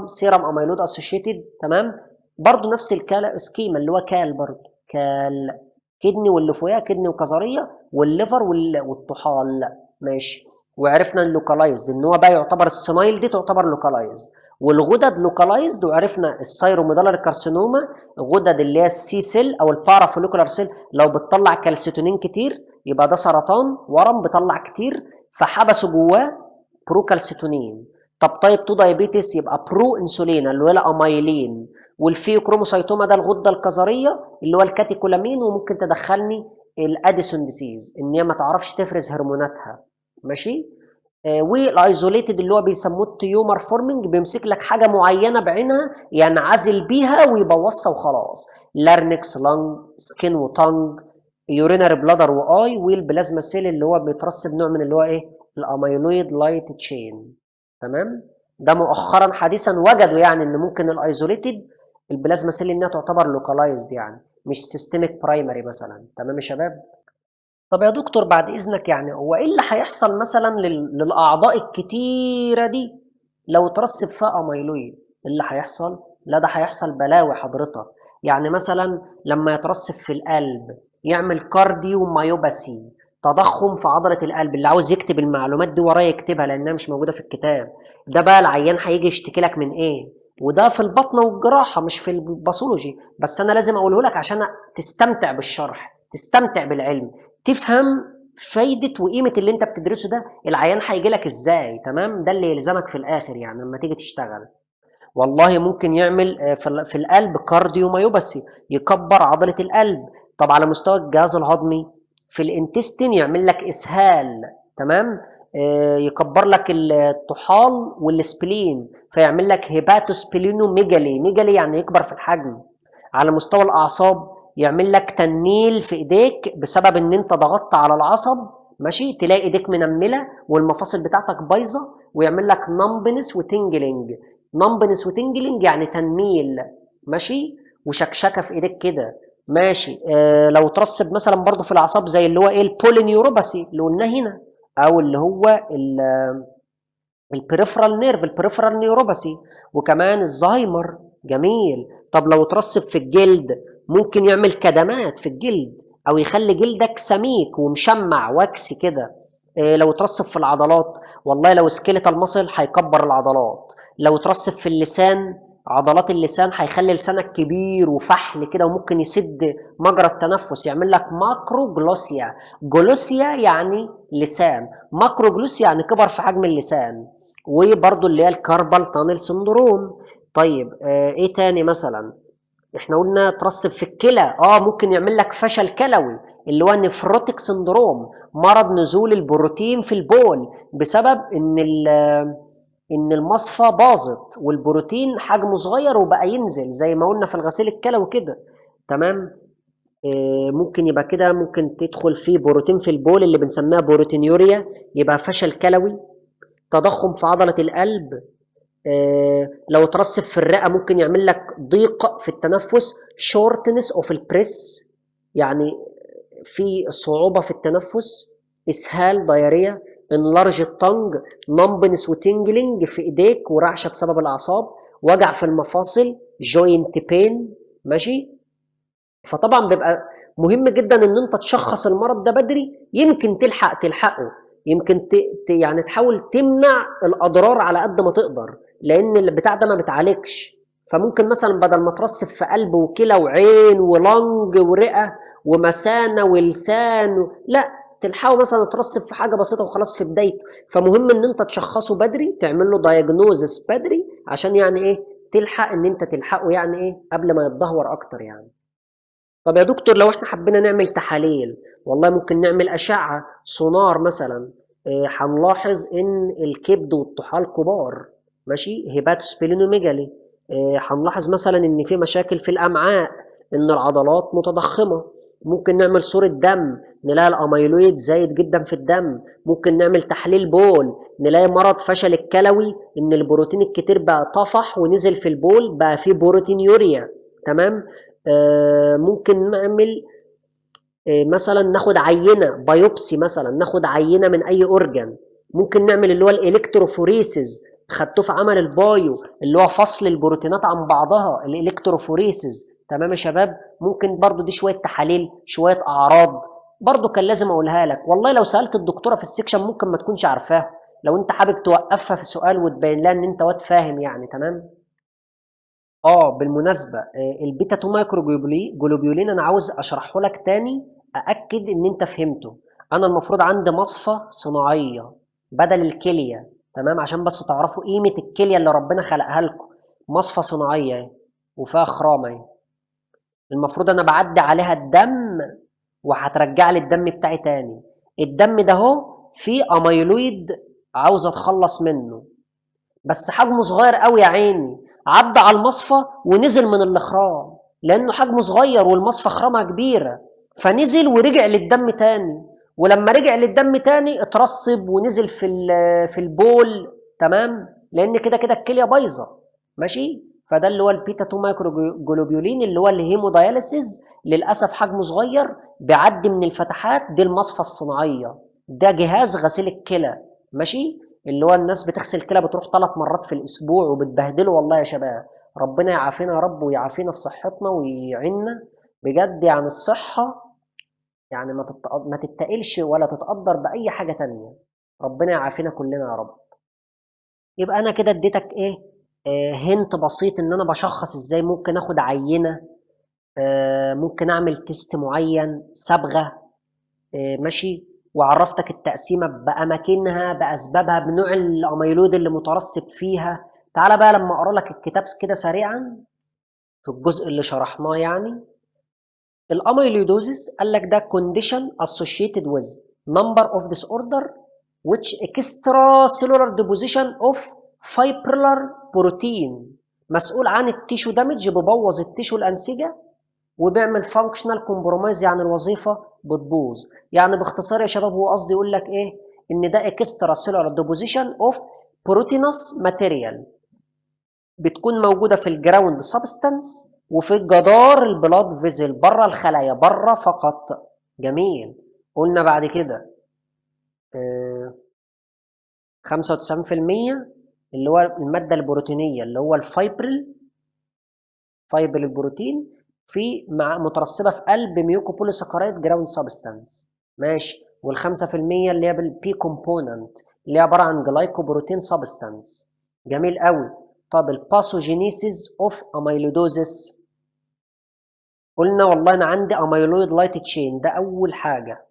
سيرم اميلود اسوشيتد تمام. برضو نفس السكيما اللي هو كال، برضو كال كدني واللي فوقها كدني وكظريه والليفر والطحال ماشي. وعرفنا اللوكالايزد ان هو بقى يعتبر السنايل دي تعتبر لوكالايزد، والغدد لوكالايزد. وعرفنا السيروميدالر كارسينوما غدد اللي هي السي سيل او البارافوليكولار سيل لو بتطلع كالسيتونين كتير يبقى ده سرطان ورم بيطلع كتير فحبسوا جواه بروكالسيتونين. طب تايب 2 دايابيتس يبقى برو انسولين اللي هو الاميلين، والفيوكروموسايتوما ده الغده الكظريه اللي هو الكاتيكولامين، وممكن تدخلني الاديسون ديسيز ان هي ما تعرفش تفرز هرموناتها ماشي. والايزوليتد اللي هو بيسموه التيومر فورمنج، بيمسك لك حاجه معينه بعينها ينعزل بيها ويبوظها وخلاص. لارنكس لانج سكين وتانج يورينري بلادر واي، والبلازما سيل اللي هو بيترسب نوع من اللي هو ايه الاميلويد لايت تشين تمام. ده مؤخرا حديثا وجدوا يعني ان ممكن الايزوليتد البلازما سيل انها تعتبر لوكالايزد يعني مش سيستميك برايمري مثلا. تمام يا شباب. طب يا دكتور بعد اذنك يعني هو ايه اللي هيحصل مثلا للاعضاء الكتيره دي لو ترسب فيها اميلويد؟ اللي هيحصل لا ده هيحصل بلاوي حضرتك. يعني مثلا لما يترسب في القلب يعمل كارديومايوباثي، تضخم في عضله القلب. اللي عاوز يكتب المعلومات دي ورايا يكتبها لانها مش موجوده في الكتاب. ده بقى العيان هيجي يشتكي لك من ايه؟ وده في البطنه والجراحه مش في الباثولوجي، بس انا لازم اقوله لك عشان تستمتع بالشرح، تستمتع بالعلم، تفهم فايده وقيمه اللي انت بتدرسه ده. العيان هيجي لك ازاي؟ تمام، ده اللي يلزمك في الاخر يعني لما تيجي تشتغل. والله ممكن يعمل في القلب كارديومايوباثي، يكبر عضله القلب. طب على مستوى الجهاز الهضمي في الانتستين يعمل لك اسهال، تمام، يكبر لك الطحال والسبلين فيعمل لك هيباتوسبلينوميجالي، ميجالي يعني يكبر في الحجم. على مستوى الاعصاب يعمل لك تنميل في ايديك بسبب ان انت ضغطت على العصب، ماشي، تلاقي ايديك منمله والمفاصل بتاعتك بايظه، ويعمل لك نمبنس وتنجلينج. نمبنس وتنجلينج يعني تنميل، ماشي، وشكشكه في ايديك كده، ماشي. لو ترسب مثلا برضو في الاعصاب زي اللي هو ايه البولينيوروباثي اللي قلناه هنا، او اللي هو البريفرال نيرف، البريفرال نيوروباثي، وكمان الزهايمر. جميل. طب لو ترسب في الجلد ممكن يعمل كدمات في الجلد او يخلي جلدك سميك ومشمع واكسي كده. لو ترسب في العضلات، والله لو سكيليتال ماسل هيكبر العضلات. لو ترسب في اللسان، عضلات اللسان هيخلي لسانك كبير وفحل كده وممكن يسد مجرى التنفس، يعمل لك ماكرو جلوسيا. جلوسيا يعني لسان، ماكرو جلوسيا يعني كبر في حجم اللسان. وبرضو اللي هي الكاربال تانل سندروم. طيب ايه تاني مثلا؟ احنا قلنا ترسب في الكلى، ممكن يعمل لك فشل كلوي اللي هو نفروتيك سندروم، مرض نزول البروتين في البول بسبب ان المصفى باظت والبروتين حجمه صغير وبقى ينزل زي ما قلنا في الغسيل الكلوي كده، تمام. ممكن يبقى كده، ممكن تدخل فيه بروتين في البول اللي بنسميها بروتينيوريا، يبقى فشل كلوي. تضخم في عضلة القلب. لو ترسب في الرئة ممكن يعمل لك ضيق في التنفس، shortness of البريس يعني في صعوبة في التنفس، إسهال ضيارية، enlarge التنج، numbness وتنجلينج في إيديك ورعشة بسبب الأعصاب، وجع في المفاصل joint pain، ماشي. فطبعا بيبقى مهم جدا ان انت تشخص المرض ده بدري، يمكن تلحقه، يمكن يعني تحاول تمنع الاضرار على قد ما تقدر، لان البتاع ده ما بتعالجش. فممكن مثلا بدل ما ترسب في قلب وكلى وعين ولنج ورئه ومثانه ولسان لا، تلحقه مثلا ترسب في حاجه بسيطه وخلاص في بدايته. فمهم ان انت تشخصه بدري، تعمل له دايجنوزس بدري عشان يعني ايه، تلحق ان انت تلحقه يعني ايه قبل ما يتدهور اكتر يعني. طب يا دكتور لو احنا حبينا نعمل تحاليل، والله ممكن نعمل أشعة سونار مثلا. هنلاحظ ان الكبد والطحال كبار، ماشي، هيباتوسبلينوميجالي. هنلاحظ مثلا ان في مشاكل في الامعاء، ان العضلات متضخمه. ممكن نعمل صورة دم نلاقي الاميلويد زايد جدا في الدم. ممكن نعمل تحليل بول نلاقي مرض فشل الكلوي، ان البروتين الكتير بقى طفح ونزل في البول بقى فيه بروتينيوريا، تمام. ممكن نعمل مثلا ناخد عينه بايوبسي، مثلا ناخد عينه من اي اورجان. ممكن نعمل اللي هو الالكتروفوريسز، خدته في عمل البايو اللي هو فصل البروتينات عن بعضها، الالكتروفوريسز، تمام يا شباب. ممكن برضو دي شويه تحاليل شويه اعراض برضو كان لازم اقولها لك. والله لو سالت الدكتوره في السكشن ممكن ما تكونش عارفاها، لو انت حابب توقفها في سؤال وتبين لها ان انت واد فاهم يعني، تمام. بالمناسبة البيتا 2 مايكرو جلوبيولين انا عاوز اشرحه لك تاني ااكد ان انت فهمته. انا المفروض عندي مصفى صناعية بدل الكلية، تمام، عشان بس تعرفوا قيمة الكلية اللي ربنا خلقها لكم. مصفى صناعية اهي وفيها خرام اهي، المفروض انا بعدي عليها الدم وهترجع لي الدم بتاعي تاني. الدم ده اهو فيه اميلويد عاوز اتخلص منه، بس حجمه صغير قوي يا عيني، عدى على المصفى ونزل من الاخرام لانه حجمه صغير والمصفى خرامها كبيره، فنزل ورجع للدم تاني. ولما رجع للدم تاني اترسب ونزل في البول، تمام، لان كده كده الكليه بايظه، ماشي. فده اللي هو البيتا 2 مايكرو جلوبيولين اللي هو الهيموداياليسيز، للاسف حجمه صغير بيعدي من الفتحات دي المصفى الصناعيه. ده جهاز غسيل الكلى، ماشي، اللي هو الناس بتغسل كلى بتروح 3 مرات في الاسبوع وبتبهدله والله يا شباب. ربنا يعافينا يا رب ويعافينا في صحتنا ويعيننا بجد. يعني الصحة يعني ما تتقلش ولا تتقدر بأي حاجة تانية. ربنا يعافينا كلنا يا رب. يبقى أنا كده اديتك إيه؟ هنت بسيط إن أنا بشخص إزاي. ممكن آخد عينة، ممكن أعمل تيست معين، صبغة، ماشي. وعرفتك التقسيمة بأماكنها بأسبابها بنوع الأميلود اللي مترسب فيها. تعالى بقى لما أقرأ لك الكتاب كده سريعا في الجزء اللي شرحناه. يعني الأميلويدوزيس قال لك ده condition associated with number of disorder which extracellular deposition of fibrillar protein مسؤول عن التيشو دامج، بيبوظ التيشو الأنسجة وبيعمل functional compromise، يعني الوظيفة بتبوظ. يعني باختصار يا شباب هو قصدي يقول لك ايه؟ ان ده extracellular deposition of proteinous material بتكون موجودة في الجراوند سبستانس وفي الجدار البلاد فيزل بره الخلايا، بره فقط. جميل. قلنا بعد كده 95% اللي هو المادة البروتينية اللي هو الفايبرل، فايبرل البروتين في مترسبة في قلب ميوكوبوليساكرايد جراوند سبستانس. ماشي. وال5% اللي هي بالبي كومبوننت اللي هي عبارة عن جلايكوبروتين سبستانس. جميل قوي. طب الباثوجينيسيس اوف اميلودوزيس قلنا والله انا عندي اميلويد لايت تشين، ده اول حاجه.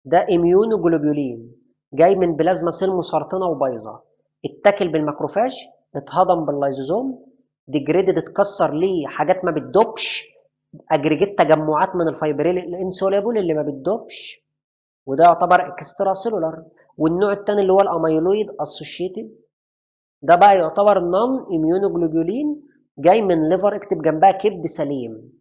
ده اميونوجلوبولين جاي من بلازما سيل مسرطنه وبايظه، اتاكل بالماكروفاج، اتهضم باللايزوزوم، ديجريدد، اتكسر ليه حاجات ما بتدوبش، اجريجيت تجمعات من الفايبريل الانسوليبل اللي ما بتدوبش، وده يعتبر اكسترا سيلولار. والنوع الثاني اللي هو الاميلويد اسوشيتد ده بقى يعتبر نون اميونوجلوبولين جاي من ليفر، اكتب جنبها كبد سليم.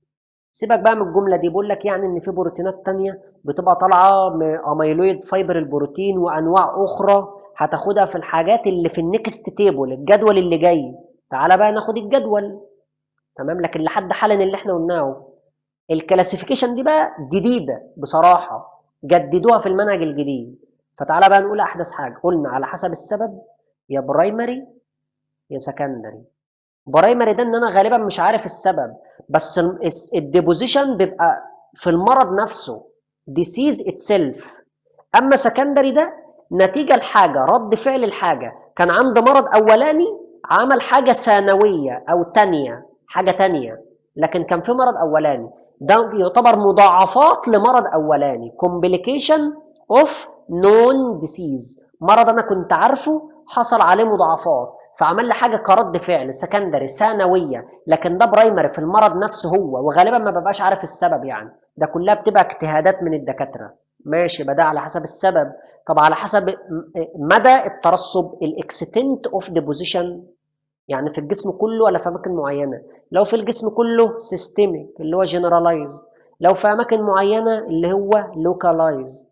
سيبك بقى من الجمله دي، بقول لك يعني ان في بروتينات تانية بتبقى طالعه من اميلويد فايبر البروتين وانواع اخرى هتاخدها في الحاجات اللي في النكست تيبل، الجدول اللي جاي. تعالى بقى ناخد الجدول. تمام. لكن لحد حالا اللي احنا قلناه الكلاسيفيكيشن دي بقى جديده بصراحه، جددوها في المنهج الجديد. فتعالى بقى نقول احدث حاجه. قلنا على حسب السبب، يا برايمري يا سكندري. برايمري ده ان انا غالبا مش عارف السبب، بس الديبوزيشن بيبقى في المرض نفسه، ديسيز اتسيلف. اما سكندري ده نتيجه لحاجه، رد فعل الحاجه، كان عند مرض اولاني عمل حاجه ثانويه او تانيه، حاجه تانيه، لكن كان في مرض اولاني. ده يعتبر مضاعفات لمرض اولاني، كومبليكيشن اوف نون ديسيز. مرض انا كنت عارفه حصل عليه مضاعفات فعمل لي حاجه كرد فعل سكندري ثانويه، لكن ده برايمري في المرض نفسه هو، وغالبا ما ببقاش عارف السبب. يعني ده كلها بتبقى اجتهادات من الدكاتره. ماشي. بدا على حسب السبب. طب على حسب مدى الترسب، الاكستنت اوف ديبوزيشن، يعني في الجسم كله ولا في اماكن معينه. لو في الجسم كله سيستميك اللي هو جنرالايزد، لو في اماكن معينه اللي هو لوكالايزد.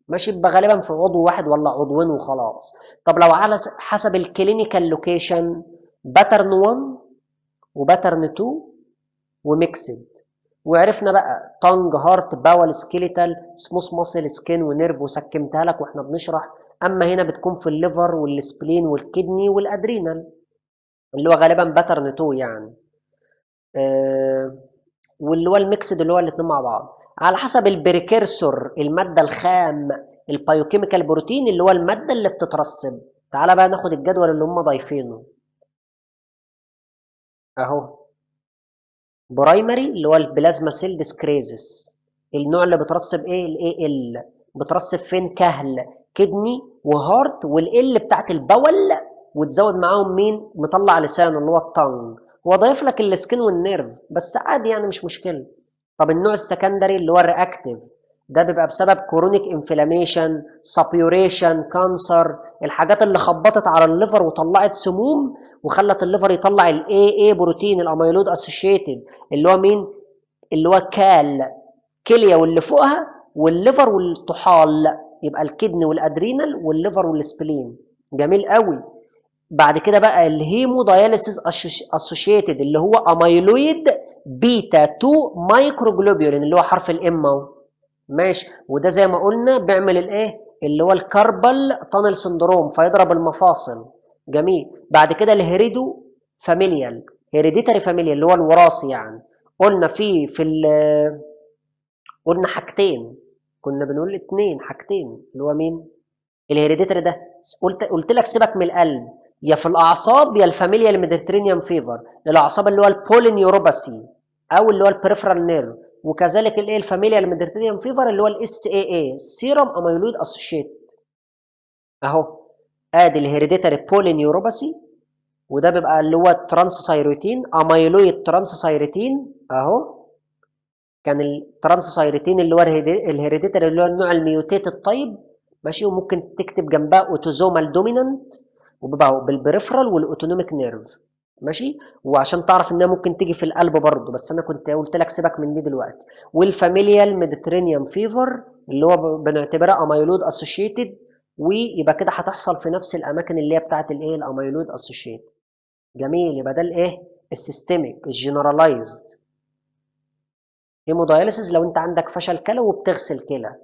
ماشي. يبقى غالبا في عضو واحد ولا عضوين وخلاص. طب لو على حسب الكلينيكال لوكيشن، باترن 1 وباترن 2 وميكسد. وعرفنا بقى تانج، هارت، باول، سكيليتال، سموث ماسل، سكين ونيرف، وسكمتها لك واحنا بنشرح. اما هنا بتكون في الليفر والسبلين والكدني والادرينال اللي هو غالبا باترن 2 يعني. واللي هو الميكسد اللي هو الاثنين مع بعض على حسب البريكيرسور، الماده الخام، البايوكيميكال بروتين اللي هو الماده اللي بتترسب. تعالى بقى ناخد الجدول اللي هم ضايفينه اهو. برايمري اللي هو البلازما سيل ديسكريزس، النوع اللي بترسب ايه؟ الاي ال. بترسب فين؟ كهل، كدني وهارت، والال بتاعت البول، وتزود معاهم مين؟ مطلع لسانه اللي هو التانج. هو ضايف لك السكين والنيرف بس عادي يعني مش مشكله. طب النوع السكندري اللي هو الرياكتيف ده بيبقى بسبب كرونيك انفلاميشن، سابيوريشن، كانسر، الحاجات اللي خبطت على الليفر وطلعت سموم وخلت الليفر يطلع الاي بروتين الاميلود اسوشيتد اللي هو مين؟ اللي هو كليه واللي فوقها والليفر والطحال، يبقى الكدن والادرينال والليفر والسبلين. جميل قوي. بعد كده بقى الهيمو داياليسيس اسوشيتد اللي هو اميلويد بيتا 2 مايكروجلوبولين اللي هو حرف الام اهو. ماشي. وده زي ما قلنا بيعمل الايه اللي هو الكاربال تانل سندروم فيضرب المفاصل. جميل. بعد كده الهيريدو فاميليال، هيريديتري فاميليا اللي هو الوراثي يعني. قلنا قلنا حاجتين، كنا بنقول اتنين حاجتين اللي هو مين؟ الهيريديتري ده قلت لك سيبك من القلب، يا في الاعصاب يا الفاميليا الميديترينيان فيفر، الاعصاب اللي هو البولينيوروباثي او اللي هو البريفرال نيرف، وكذلك الايه الفاميليا الميديترينيان فيفر اللي هو الاس اي اي سيرم اميلويد اسوشيتد. اهو ادي الهيريديتري بولينيوروباثي، وده بيبقى اللي هو الترانسثايروتين اميلويد ترانسثايروتين اهو. كان الترانسثايروتين اللي هو الهيريديتري اللي هو النوع الميوتيت الطيب ماشي، وممكن تكتب جنبها اوتوزومال دومينانت، وبيبقى بالبريفرال والاوتونوميك نيرف ماشي. وعشان تعرف انها ممكن تيجي في القلب برضه، بس انا كنت قلت لك سيبك من دي دلوقتي. والفاميليال ميديترينيان فيفر اللي هو بنعتبرها اميلود اسوشيتد، ويبقى كده هتحصل في نفس الاماكن اللي هي بتاعت الايه الاميلود اسوشيتد. جميل، يبقى ده الايه السيستميك الجنرالايزد. هيموداياليسيس لو انت عندك فشل كلى وبتغسل كلى،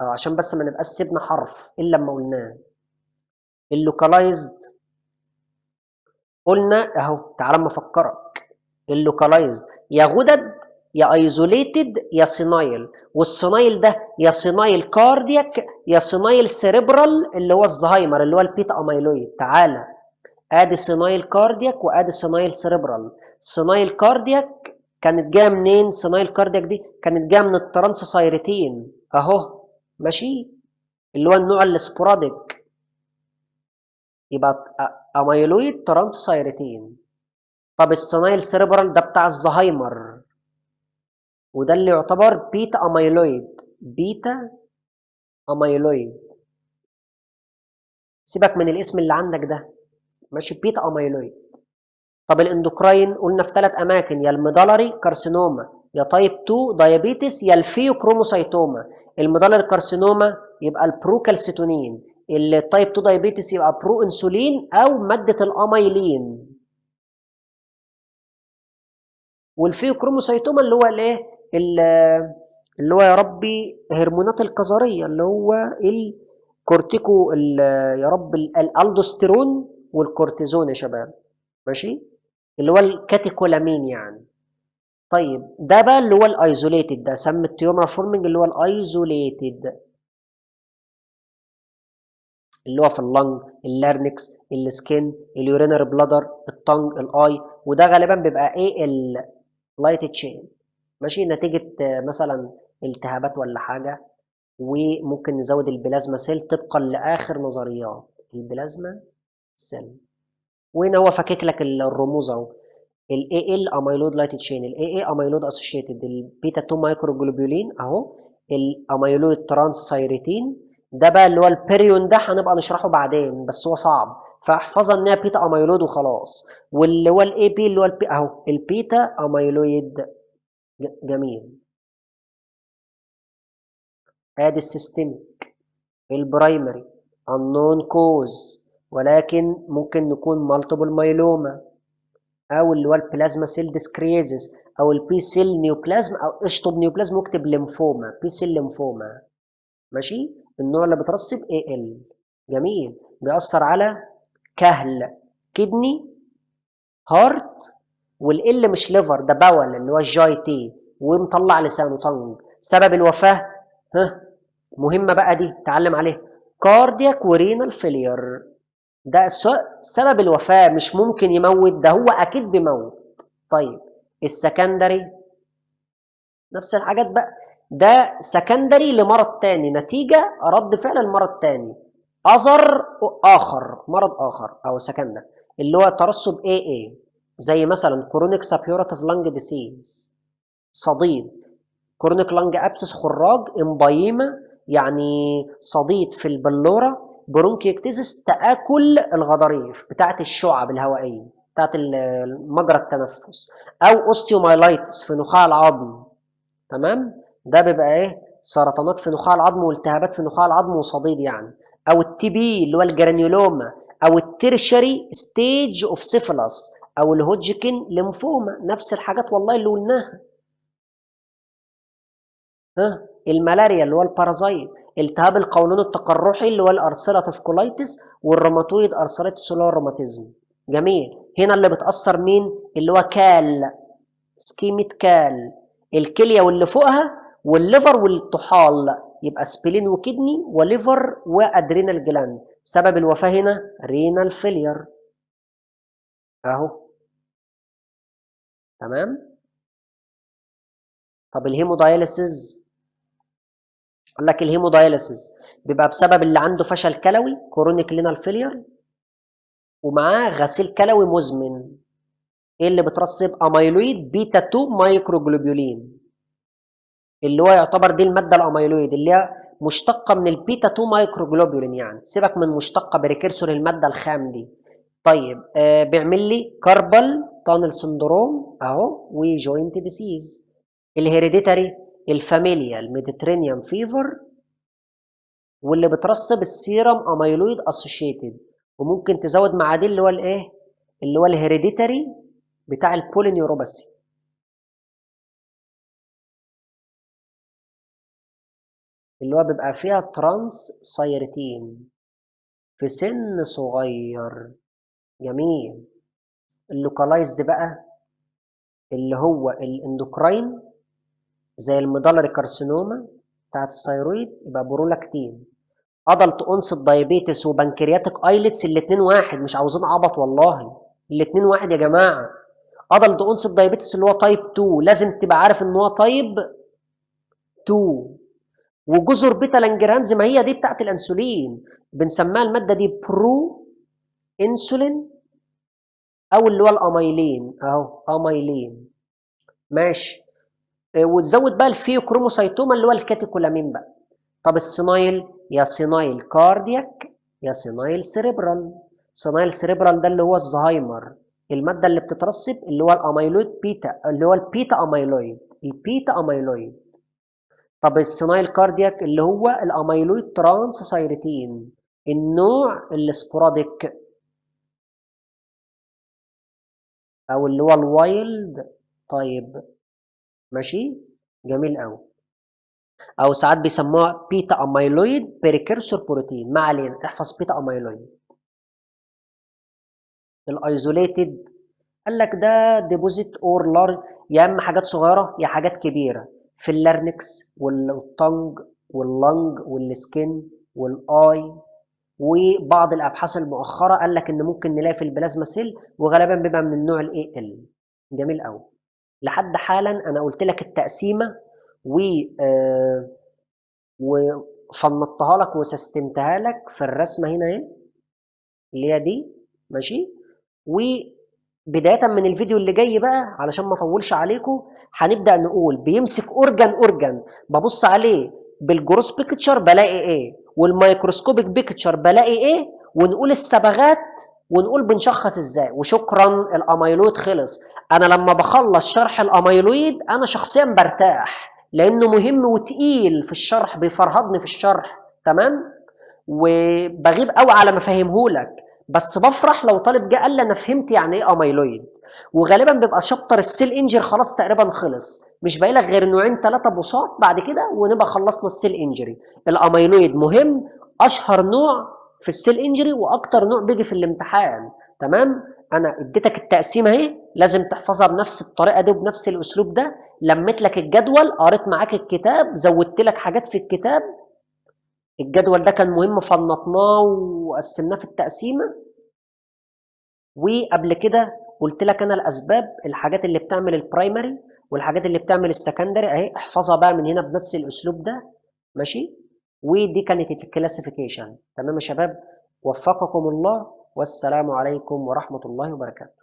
عشان بس ما نبقاش سيبنا حرف الا لما قلناه. اللوكالايزد قلنا اهو، تعال اما افكرك. اللوكالايزد يا غدد يا ايزوليتد يا سينايل، والسينايل ده يا سينايل كاردياك يا سينايل سيريبرال اللي هو الزهايمر اللي هو البيتا اميلويد. تعالى ادي سينايل كاردياك وادي سينايل سيريبرال. سينايل كاردياك كانت جايه منين؟ سينايل كاردياك دي كانت جايه من الترانسثايروتين اهو ماشي، اللي هو النوع السبوراديك، يبقى اميلويد ترانسثايروتين. طب السينايل سيريبرال ده بتاع الزهايمر، وده اللي يعتبر بيتا اميلويد. بيتا اميلويد، سيبك من الاسم اللي عندك ده ماشي، بيتا اميلويد. طب الاندوكراين قلنا في 3 اماكن، يا الميدالري كارسينوما يا تايب 2 دايابيتس يا الفيوكروموسايتوما. الميدالري كارسينوما يبقى البروكالسيتونين، التايب 2 دايابيتس يبقى برو انسولين او ماده الاميلين، والفيوكروموسايتوما اللي هو الايه اللي هو يا ربي هرمونات الكظريه اللي هو الكورتيكو يا رب الالدوستيرون والكورتيزون يا شباب ماشي، اللي هو الكاتيكولامين يعني. طيب ده بقى اللي هو الايزوليتد، ده سمى التيومر فورمنج اللي هو الايزوليتد، اللي هو في اللنج اللارنكس السكين اليورينري بلادر التنج الاي، وده غالبا بيبقى ايه اللايت تشين ماشي، نتيجه مثلا التهابات ولا حاجه. وممكن نزود البلازما سيل طبقا لاخر نظريات البلازما سيل. وهنا هو فاكك لك الرموز اهو، الاي ال اميلود لايت تشين، الاي اي اميلود اسوشيتد، البيتا 2 مايكرو جلوبولين اهو، الاميلويد ترانسثايروتين. ده بقى اللي هو البيريون، ده هنبقى نشرحه بعدين بس هو صعب، فاحفظها ان هي بيتا اميلود وخلاص. واللي هو الاي بي اللي هو اهو البيتا اميلويد. جميل. ادي السيستميك البرايمري unknown cause، ولكن ممكن نكون مالتيبل مايلوما، او اللي هو البلازما سيل ديسكريزس، او البي سيل نيوبلازم، او اشطب نيوبلازم واكتب ليمفوما، بي سيل ليمفوما ماشي. النوع اللي بترسب اي ال. جميل، بيأثر على كهل كدني هارت، والال مش ليفر ده باول اللي هو الجاي تي، ومطلع لسانه طنج. سبب الوفاه ها مهمه بقى دي تعلم عليها، كاردياك ورينال فيلير. ده سبب الوفاه، مش ممكن يموت، ده هو اكيد بيموت. طيب السكندري نفس الحاجات بقى، ده سكندري لمرض تاني، نتيجة رد فعل المرض تاني، آخر مرض آخر أو سكندري اللي هو ترسب AA، زي مثلا كرونيك سابيوراتيف لانج ديسيز صديد، كرونيك لانج ابسس خراج، امبايما يعني صديد في البلورة، برونكيكتيزس تآكل الغضاريف بتاعت الشعب الهوائية بتاعت مجرى التنفس، او اوستيومايلايتس في نخاع العظم. تمام، ده بيبقى ايه سرطانات في نخاع العظم والتهابات في نخاع العظم وصديد يعني، او التي بي اللي هو الجرانيولوما، او التيرشري ستيج اوف سيفلس، او الهوجكن ليمفوما، نفس الحاجات والله اللي قلناها. الملاريا اللي هو البارازايت، التهاب القولون التقرحي اللي هو الارثراتيف كولايتس، والروماتويد ارثرايتس اللي هو الروماتيزم. جميل، هنا اللي بتأثر مين؟ اللي هو كال، سكيمة كال، الكلية واللي فوقها والليفر والطحال، يبقى سبلين وكدني وليفر وادرينال جلاند. سبب الوفاة هنا رينال فيلير اهو. تمام. طب الهيمودايليسيز، اقول لك الهيمودايليسيز بيبقى بسبب اللي عنده فشل كلوي كرونيك رينال فيلير ومعاه غسيل كلوي مزمن. ايه اللي بترسب؟ اميلويد بيتا 2 مايكروجلوبولين، اللي هو يعتبر دي الماده الاميلويد اللي هي مشتقه من البيتا 2 مايكروجلوبولين، يعني سيبك من مشتقه بريكيرسور الماده الخام دي. طيب بيعمل لي كاربال تانل سندروم اهو وجوينت ديسيز. الهيريديتاري الفاميليال ميديترينيان فيفر، واللي بترسب السيرم اميلويد اسوشيتد، وممكن تزود مع دي اللي هو الايه، اللي هو الهيريديتاري بتاع البولينيوروباثي. اللي هو بيبقى فيها ترانس سايرتين في سن صغير. جميل. اللوكالايزد بقى اللي هو الاندوكراين زي الميدالري كارسينوما بتاعت الثيرويد يبقى برولاكتين. ادلت اونست دايابيتس وبنكرياتيك ايلتس الاتنين واحد، مش عاوزين عبط والله، الاتنين واحد يا جماعه. ادلت اونست دايابيتس اللي هو تايب 2 لازم تبقى عارف ان هو تايب 2. وجزر بيتا لانجرهانز ما هي دي بتاعت الانسولين، بنسميها الماده دي برو انسولين او اللي هو الاميلين اهو اميلين. ماشي. وتزود بقى الفيوكروموسايتوما اللي هو الكاتيكولامين بقى. طب السينايل، يا سينايل كاردياك يا سينايل سيريبرال. سينايل سيريبرال ده اللي هو الزهايمر، الماده اللي بتترسب اللي هو الاميلويد بيتا، اللي هو البيتا اميلويد، البيتا اميلويد. طب السينايل كاردياك اللي هو الاميلويد ترانس سايرتين، النوع السبوراديك او اللي هو الوايلد. طيب ماشي. جميل قوي. او ساعات بيسموها بيتا اميلويد بريكيرسور بروتين، ما علينا، احفظ بيتا اميلويد. الايزوليتد قال لك ده ديبوزيت اور لارج، يا اما حاجات صغيره يا حاجات كبيره في اللارنكس والطنج واللنج والسكن والاي. وبعض الابحاث المؤخره قال لك ان ممكن نلاقي في البلازما سيل، وغالبا بيبقى من النوع الاي ال. جميل قوي. لحد حالا انا قلت لك التقسيمه وفنطتها لك وسستمتها لك في الرسمه هنا اهي اللي هي دي. ماشي. وبدايه من الفيديو اللي جاي بقى علشان ما اطولش عليكم هنبدا نقول بيمسك اورجان ببص عليه بالجروس بيكتشر بلاقي ايه، والميكروسكوبيك بيكتشر بلاقي ايه، ونقول الصبغات ونقول بنشخص ازاي. وشكرا الاميلويد خلص. انا لما بخلص شرح الاميلويد انا شخصيا برتاح لانه مهم وتقيل في الشرح، بيفرهدني في الشرح. تمام. وبغيب قوي على ما فهمهولك، بس بفرح لو طالب جه قال لي انا فهمت يعني ايه اميلويد. وغالبا بيبقى شابتر السيل انجري خلاص تقريبا خلص، مش باقي لك غير نوعين ثلاثه بساط بعد كده ونبقى خلصنا السيل انجري. الاميلويد مهم، اشهر نوع في السيل انجري واكتر نوع بيجي في الامتحان. تمام. انا اديتك التقسيمه اهي لازم تحفظها بنفس الطريقه دي وبنفس الاسلوب ده. لميت لك الجدول، قريت معاك الكتاب، زودت لك حاجات في الكتاب. الجدول ده كان مهم فنطناه وقسمناه في التقسيمه. وقبل كده قلت لك انا الاسباب، الحاجات اللي بتعمل البرايمري والحاجات اللي بتعمل السكندري اهي، احفظها بقى من هنا بنفس الاسلوب ده. ماشي. ودي كانت الكلاسيفيكيشن. تمام يا شباب. وفقكم الله والسلام عليكم ورحمه الله وبركاته.